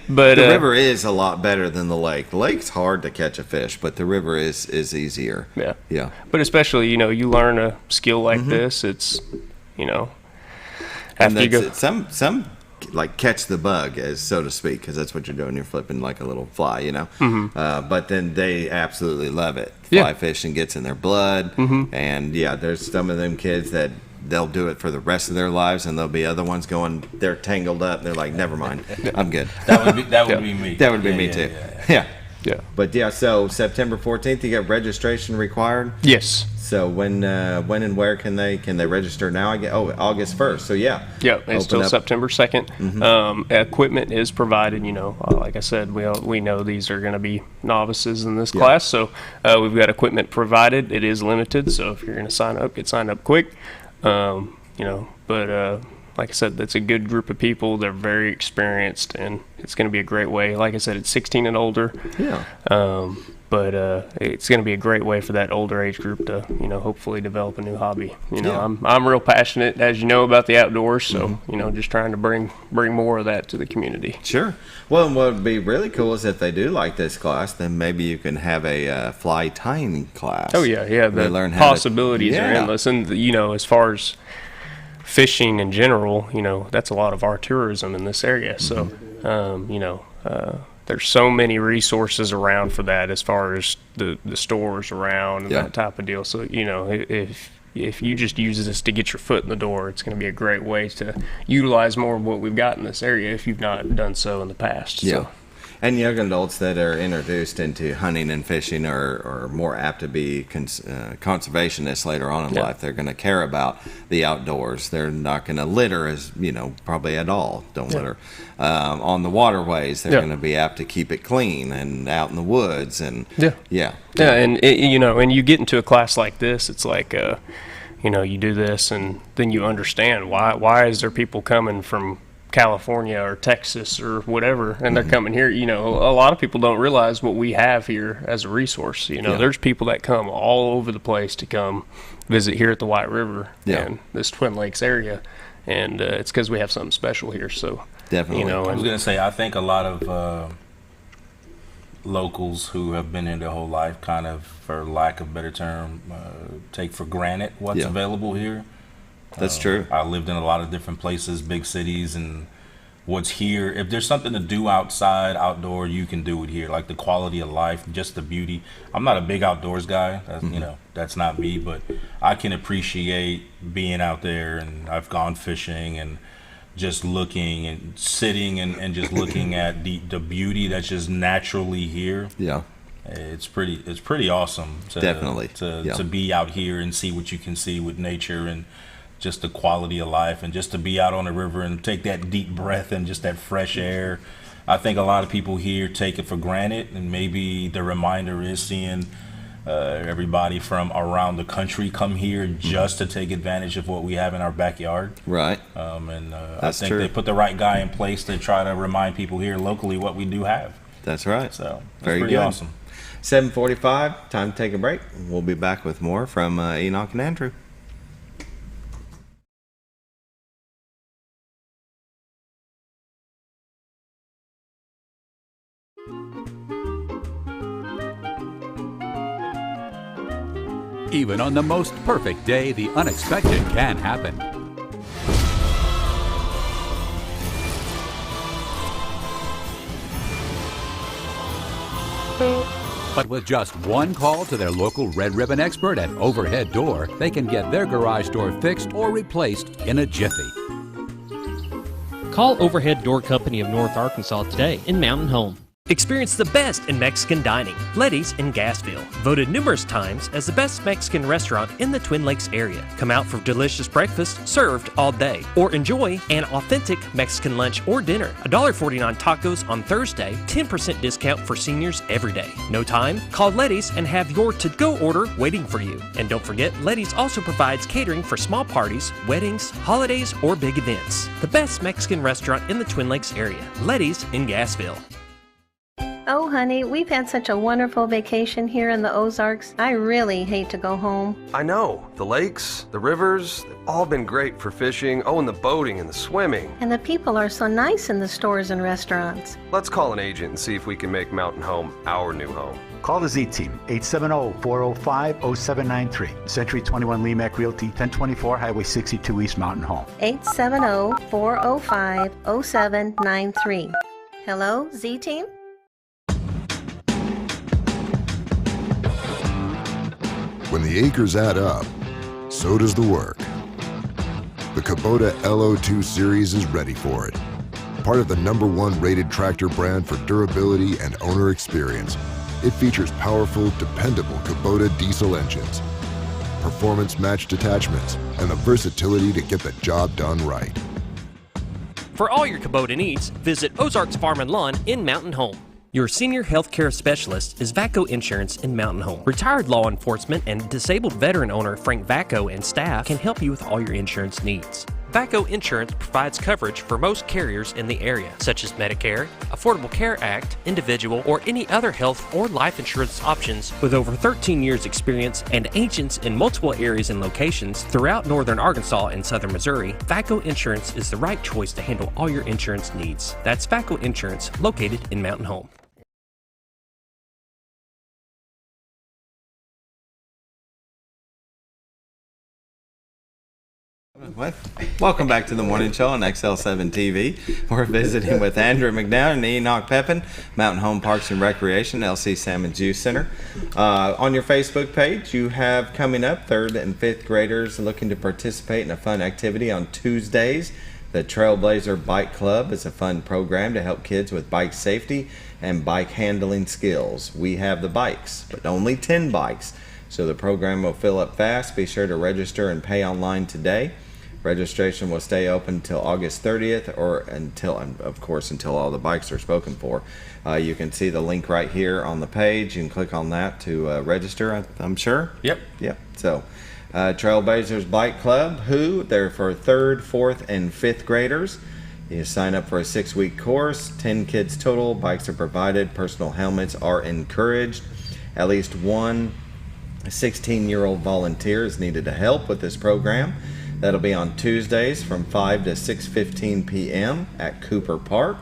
But the river is a lot better than the lake. The lake's hard to catch a fish, but the river is easier. Yeah. Yeah. But especially, you learn a skill like this, it's, after you go. Some like catch the bug, as so to speak, because that's what you're doing. You're flipping like a little fly, but then they absolutely love it. Fly fishing gets in their blood, and there's some of them kids that they'll do it for the rest of their lives, and there'll be other ones going, they're tangled up, and they're like, never mind, I'm good. That would be me. That would be me too. Yeah. But so September 14th, you got registration required. Yes. So when and where can they register now? August 1st. So it's still September 2nd. Equipment is provided. Like I said, we know these are going to be novices in this class, so we've got equipment provided. It is limited, so if you're going to sign up, get signed up quick. But like I said, that's a good group of people. They're very experienced, and it's going to be a great way. Like I said, it's 16 and older. Yeah. But it's going to be a great way for that older age group to, hopefully develop a new hobby. I'm real passionate, as you know, about the outdoors. So, just trying to bring more of that to the community. Sure. Well, and what would be really cool is if they do like this class, then maybe you can have a fly tying class. Oh yeah. The possibilities are endless, and as far as fishing in general, that's a lot of our tourism in this area. So, there's so many resources around for that, as far as the stores around and that type of deal. So, if you just use this to get your foot in the door, it's going to be a great way to utilize more of what we've got in this area if you've not done so in the past. Yeah. So. And young adults that are introduced into hunting and fishing are more apt to be conservationists later on in life. They're going to care about the outdoors. They're not going to litter, as probably at all. Don't litter on the waterways. They're going to be apt to keep it clean and out in the woods. And and and you get into a class like this, it's like you do this, and then you understand why is there people coming from California or Texas or whatever, and they're coming here. A lot of people don't realize what we have here as a resource. There's people that come all over the place to come visit here at the White River and this Twin Lakes area, and it's because we have something special here. So definitely, I was gonna say, I think a lot of locals who have been here their whole life, kind of, for lack of a better term, take for granted what's available here. That's true. I lived in a lot of different places, big cities, and what's here, if there's something to do outside, outdoor, you can do it here. Like the quality of life, just the beauty. I'm not a big outdoors guy, that's not me, but I can appreciate being out there, and I've gone fishing and just looking and sitting and just looking at the beauty that's just naturally here. Yeah. It's pretty awesome to be out here and see what you can see with nature, and just the quality of life, and just to be out on the river and take that deep breath and just that fresh air. I think a lot of people here take it for granted, and maybe the reminder is seeing everybody from around the country come here just to take advantage of what we have in our backyard. Right. I think they put the right guy in place to try to remind people here locally what we do have. That's right. So that's very pretty good. awesome. 7:45, time to take a break. We'll be back with more from Enoch and Andrew. Even on the most perfect day, the unexpected can happen. But with just one call to their local Red Ribbon expert at Overhead Door, they can get their garage door fixed or replaced in a jiffy. Call Overhead Door Company of North Arkansas today in Mountain Home. Experience the best in Mexican dining. Letty's in Gassville, voted numerous times as the best Mexican restaurant in the Twin Lakes area. Come out for delicious breakfast served all day, or enjoy an authentic Mexican lunch or dinner. $1.49 tacos on Thursday, 10% discount for seniors every day. No time? Call Letty's and have your to-go order waiting for you. And don't forget, Letty's also provides catering for small parties, weddings, holidays, or big events. The best Mexican restaurant in the Twin Lakes area. Letty's in Gassville. Oh, honey, we've had such a wonderful vacation here in the Ozarks. I really hate to go home. I know. The lakes, the rivers, they've all been great for fishing. Oh, and the boating and the swimming. And the people are so nice in the stores and restaurants. Let's call an agent and see if we can make Mountain Home our new home. Call the Z-Team, 870-405-0793. Century 21 Lemac Realty, 1024 Highway 62 East, Mountain Home. 870-405-0793. Hello, Z-Team? When the acres add up, so does the work. The Kubota LO2 series is ready for it. Part of the #1 rated tractor brand for durability and owner experience, it features powerful, dependable Kubota diesel engines, performance-matched attachments, and the versatility to get the job done right. For all your Kubota needs, visit Ozarks Farm and Lawn in Mountain Home. Your senior health care specialist is VACO Insurance in Mountain Home. Retired law enforcement and disabled veteran owner Frank VACO and staff can help you with all your insurance needs. VACO Insurance provides coverage for most carriers in the area, such as Medicare, Affordable Care Act, individual, or any other health or life insurance options. With over 13 years experience and agents in multiple areas and locations throughout northern Arkansas and southern Missouri, VACO Insurance is the right choice to handle all your insurance needs. That's VACO Insurance, located in Mountain Home. Welcome back to the morning show on XL7-TV. We're visiting with Andrew McNair and Enoch Pepin, Mountain Home Parks and Recreation, LC Sammons Youth Center. On your Facebook page, you have coming up 3rd and 5th graders looking to participate in a fun activity on Tuesdays. The Trailblazer Bike Club is a fun program to help kids with bike safety and bike handling skills. We have the bikes, but only 10 bikes, so the program will fill up fast. Be sure to register and pay online today. Registration will stay open until August 30th, or until all the bikes are spoken for. You can see the link right here on the page. You can click on that to register, I'm sure. Yep. So, Trailblazers Bike Club, they're for 3rd, 4th, and 5th graders. You sign up for a 6-week course, 10 kids total. Bikes are provided. Personal helmets are encouraged. At least one 16-year-old volunteer is needed to help with this program. That'll be on Tuesdays from 5 to 6:15 p.m. at Cooper Park.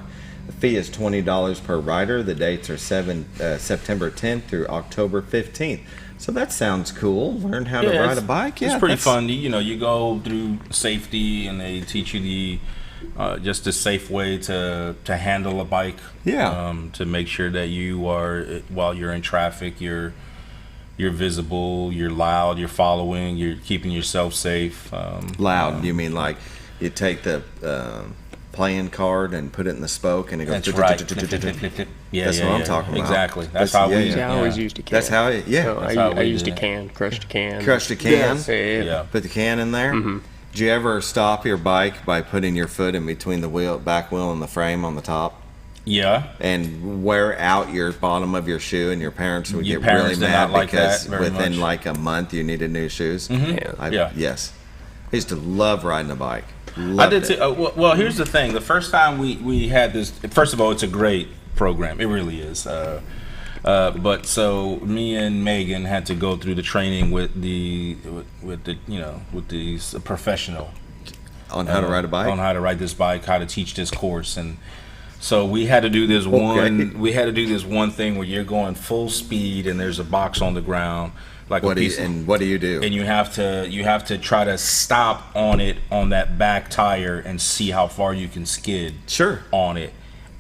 The fee is $20 per rider. The dates are September 10th through October 15th. So that sounds cool. Learn how to ride a bike. It's pretty fun. You go through safety, and they teach you just a safe way to handle a bike. To make sure that you are, while you're in traffic, you're visible, you're loud, you're following, you're keeping yourself safe. Loud, you mean like you take the playing card and put it in the spoke and it goes... That's right. That's what I'm talking about. Exactly. That's how we... I always used a can. That's how it... So I used a can, crushed a can. Crushed a can? Yeah. Put the can in there? Mm-hmm. Do you ever stop your bike by putting your foot in between the back wheel and the frame on the top? Yeah. And wear out your bottom of your shoe, and your parents would get really mad because within like a month you needed new shoes. Yes. I used to love riding a bike. Loved I did too. Well, here's the thing. The first time we had this, first of all, it's a great program. It really is. But so me and Megan had to go through the training with the professional on how to ride a bike, on how to ride this bike, how to teach this course, and so we had to do this one. We had to do this one thing where you're going full speed and there's a box on the ground. Like what do you do? And you have to try to stop on it on that back tire and see how far you can skid. Sure. On it.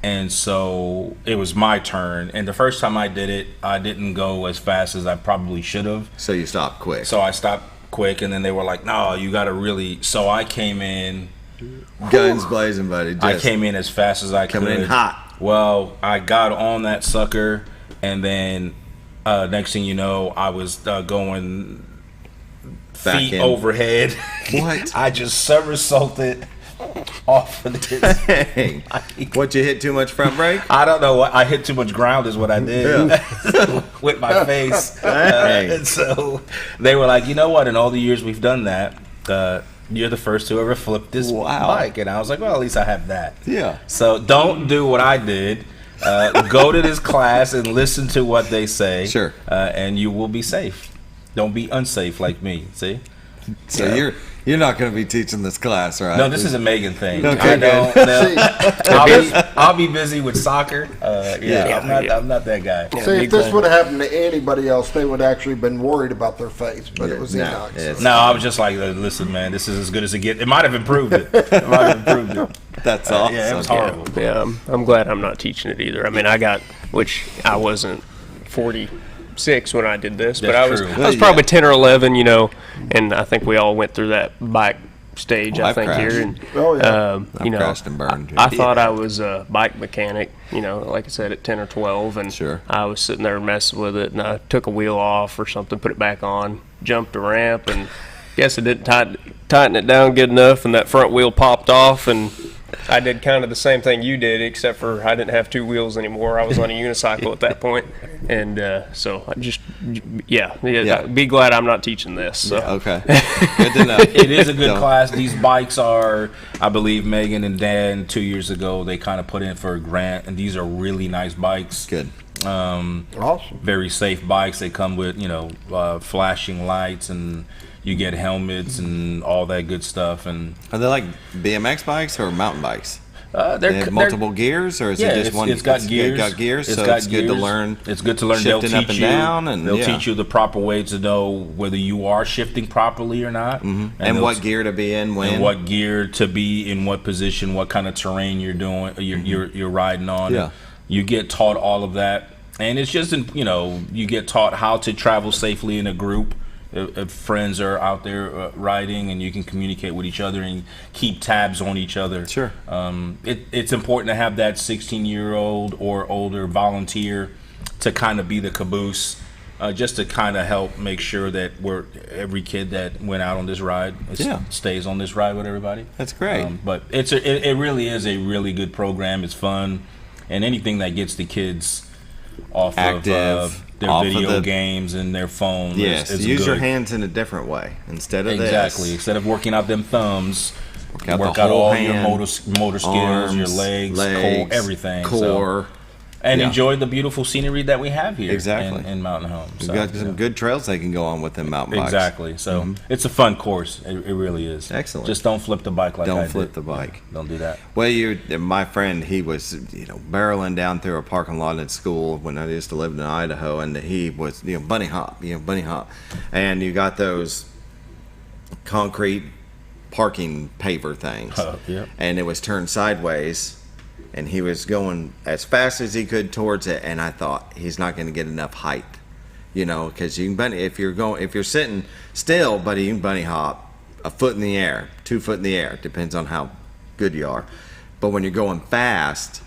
And so it was my turn, and the first time I did it, I didn't go as fast as I probably should have. So you stopped quick. So I stopped quick, and then they were like, "No, you got to really." So I came in, guns blazing, buddy. I came in as fast as I could. Coming in hot. Well, I got on that sucker, and then next thing you know, I was going feet overhead. What? I just somersaulted off of this. Dang. What, you hit too much front brake? I don't know. I hit too much ground is what I did with my face. And so they were like, you know what? In all the years we've done that, you're the first to ever flip this bike. And I was like, well, at least I have that. Yeah. So don't do what I did. Go to this class and listen to what they say. Sure. And you will be safe. Don't be unsafe like me. See? So you're not going to be teaching this class, right? No, this is a Megan thing. Okay, I'll be busy with soccer. I'm not that guy. See, if this would have happened to anybody else, they would actually been worried about their face, but it was Enoch. No, I was just like, listen, man, this is as good as it gets. It might have improved it. That's awesome. Yeah, it was horrible. Yeah, I'm glad I'm not teaching it either. I mean, which I wasn't 46 when I did this, but I was probably 10 or 11, and I think we all went through that bike stage. I think crashed. here, and I've crashed and burned. I thought I was a bike mechanic, like I said, at 10 or 12, and I was sitting there messing with it, and I took a wheel off or something, put it back on, jumped a ramp, and guess I didn't tighten it down good enough, and that front wheel popped off, and I did kind of the same thing you did, except for I didn't have two wheels anymore. I was on a unicycle at that point, and so I just, be glad I'm not teaching this. So. Yeah, okay, good to know. It is a good class. These bikes are, I believe, Megan and Dan 2 years ago, they kind of put in for a grant, and these are really nice bikes. Good. Awesome. Very safe bikes. They come with flashing lights, and you get helmets and all that good stuff. And are they like BMX bikes or mountain bikes? They have multiple gears, or is it just one? It's got gears. It's got gears, it's so got it's gears. good to learn. It's good to learn. Shifting up and down, and they'll teach you the proper way to know whether you are shifting properly or not, and what gear to be in when, and what gear to be in, what position, what kind of terrain you're doing, you're riding on. Yeah, you get taught all of that, and it's just you get taught how to travel safely in a group. If friends are out there riding, and you can communicate with each other and keep tabs on each other. Sure. It's important to have that 16-year-old or older volunteer to kind of be the caboose, just to kind of help make sure that every kid that went out on this ride stays on this ride with everybody. That's great. But it really is a really good program. It's fun, and anything that gets the kids off active. Their video games and their phone. Yes, use your hands in a different way instead of this. Instead of working out them thumbs, work out all your motor skills, arms, your legs, core, everything. Core. And enjoy the beautiful scenery that we have here in Mountain Home. We've got some good trails they can go on with them mountain bikes. Exactly. So it's a fun course. It really is. Excellent. Just don't flip the bike like I did. Don't flip the bike. Don't do that. Well, my friend, he was barreling down through a parking lot at school when I used to live in Idaho, and he was bunny hop, and you got those concrete parking paver things, and it was turned sideways. And he was going as fast as he could towards it, and I thought he's not going to get enough height, because you can bunny if you're sitting still, buddy, you can bunny hop a foot in the air, 2 foot in the air, depends on how good you are. But when you're going fast,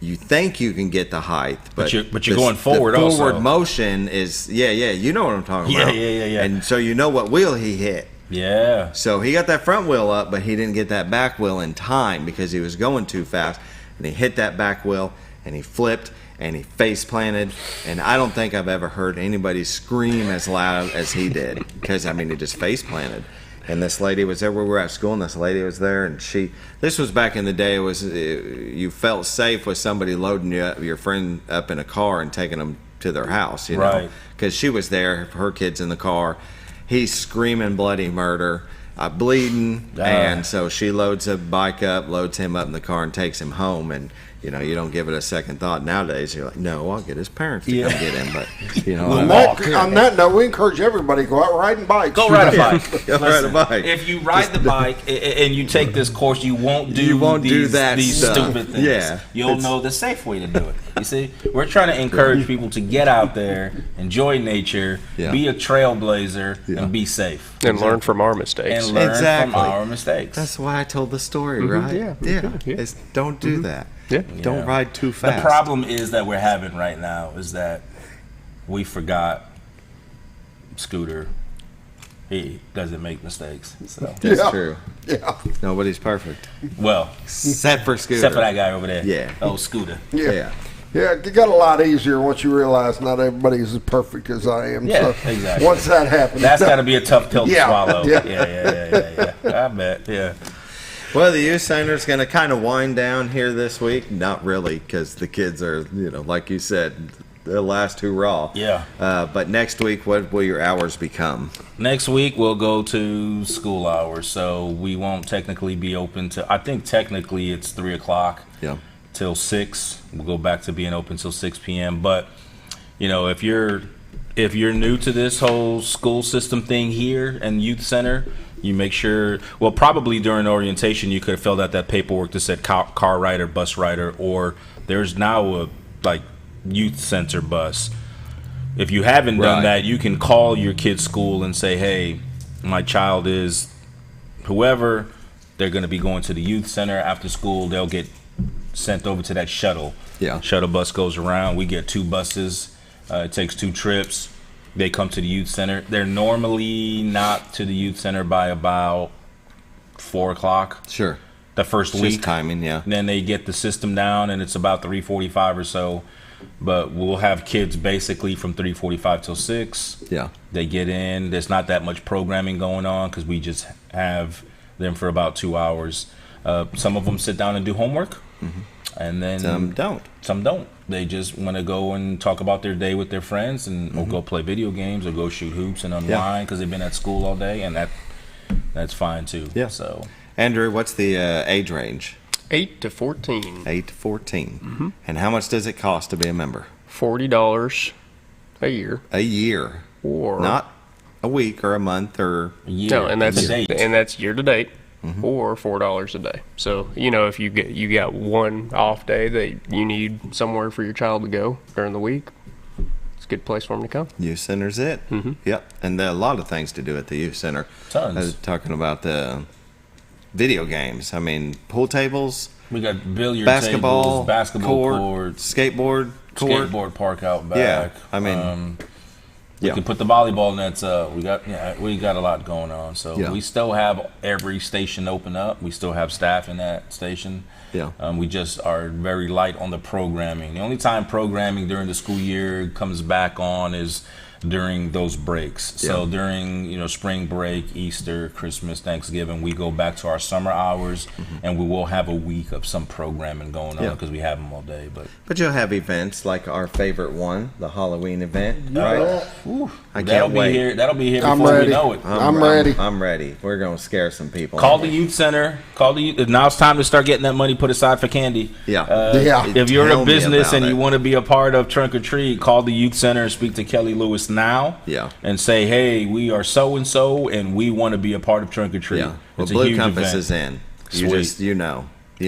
you think you can get the height, but you're going forward. The forward also. Motion is you know what I'm talking about. Yeah. And so you know what wheel he hit. Yeah. So he got that front wheel up, but he didn't get that back wheel in time because he was going too fast. And he hit that back wheel, and he flipped, and he face planted. And I don't think I've ever heard anybody scream as loud as he did because, I mean, he just face planted. And this lady was there. We were at school, and this lady was there, and this was back in the day. It was you felt safe with somebody loading your friend up in a car and taking them to their house, you know, because she was there, her kids in the car. He's screaming bloody murder, bleeding, and so she loads a bike up, loads him up in the car, and takes him home. And you know, you don't give it a second thought. Nowadays, you're like, no, I'll get his parents to come get him. But you know, on that note, we encourage everybody to go out riding bikes. Go ride a bike. Go ride a bike. If you ride the bike and you take this course, you won't do these stupid things. Yeah, you'll know the safe way to do it. You see, we're trying to encourage people to get out there, enjoy nature, be a trailblazer, and be safe, and learn from our mistakes. And learn from our mistakes. That's why I told the story, right? Yeah. It's, don't do that. Yeah. Don't ride too fast. The problem is that we're having right now is that we forgot Scooter. He doesn't make mistakes. So. That's true. Yeah. Nobody's perfect. Well, except for Scooter. Except for that guy over there. Yeah. Oh, Scooter. Yeah, it got a lot easier once you realize not everybody is as perfect as I am. Yeah, so exactly. Once that happens, that's got to be a tough pill to swallow. Yeah. I bet. Yeah. Well, the youth center's going to kind of wind down here this week. Not really, because the kids are, you know, like you said, the last hurrah. Yeah. But next week, what will your hours become? Next week, we'll go to school hours, so we won't technically be open to, I think technically it's 3 o'clock till 6. We'll go back to being open till 6 p.m. But, you know, if you're new to this whole school system thing here and youth center, you make sure, well, probably during orientation, you could have filled out that paperwork that said car rider, bus rider, or there's now a, youth center bus. If you haven't done that, you can call your kid's school and say, hey, my child is whoever, they're going to be going to the youth center after school. They'll get sent over to that shuttle. Yeah. Shuttle bus goes around. We get 2 buses. It takes 2 trips. They come to the youth center. They're normally not to the youth center by about 4 o'clock. Sure. The first It's week. just timing, yeah. And then they get the system down, and it's about 3:45 or so. But we'll have kids basically from 3:45 till 6. Yeah. They get in. There's not that much programming going on because we just have them for about 2 hours. Some of them sit down and do homework. And then some don't. Some don't. They just want to go and talk about their day with their friends, and or go play video games or go shoot hoops and unwind because they've been at school all day, and that's fine too. Yeah. So, Andrew, what's the age range? 8 to 14. 8 to 14. And how much does it cost to be a member? $40 a year. A year. Or not a week or a month or a year. No, and that's year to date. Or $4 a day. So, you know, if you got one off day that you need somewhere for your child to go during the week, it's a good place for them to come. Youth center's it. Yep. And there are a lot of things to do at the youth center. Tons. I was talking about the video games. I mean, pool tables. We got billiard basketball, tables, basketball courts, skateboard court. Skateboard park out back. Yeah. I mean, we can put the volleyball nets up. We got a lot going on. So we still have every station open up. We still have staff in that station. Yeah. We just are very light on the programming. The only time programming during the school year comes back on is during those breaks. So during spring break, Easter, Christmas, Thanksgiving, we go back to our summer hours, and we will have a week of some programming going on because we have them all day. But you'll have events like our favorite one, the Halloween event, right? I can't That'll wait. Be here. That'll be here before we know it. I'm ready. I'm ready. We're gonna scare some people. Call the youth center. Now it's time to start getting that money put aside for candy. If you're Tell a me business about and you it. want to be a part of Trunk or Treat, call the youth center and speak to Kelly Lewis now. And say, hey, we are so and so, and we want to be a part of Trunk or Treat. Yeah. Well, It's a Blue huge Compass event. is in. Sweet.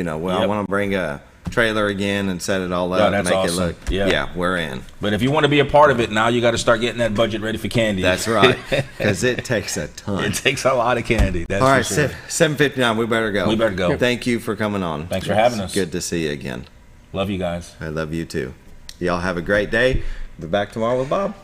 Well, I want to bring a trailer again and set it all up. that's make awesome. it look. Yeah. We're in. But if you want to be a part of it, now you got to start getting that budget ready for candy. That's right, because it takes a ton. It takes a lot of candy. That's all right, for sure. 7:59. We better go. We better go. Thank you for coming on. Thanks for having us. Good to see you again. Love you guys. I love you too. Y'all have a great day. Be back tomorrow with Bob.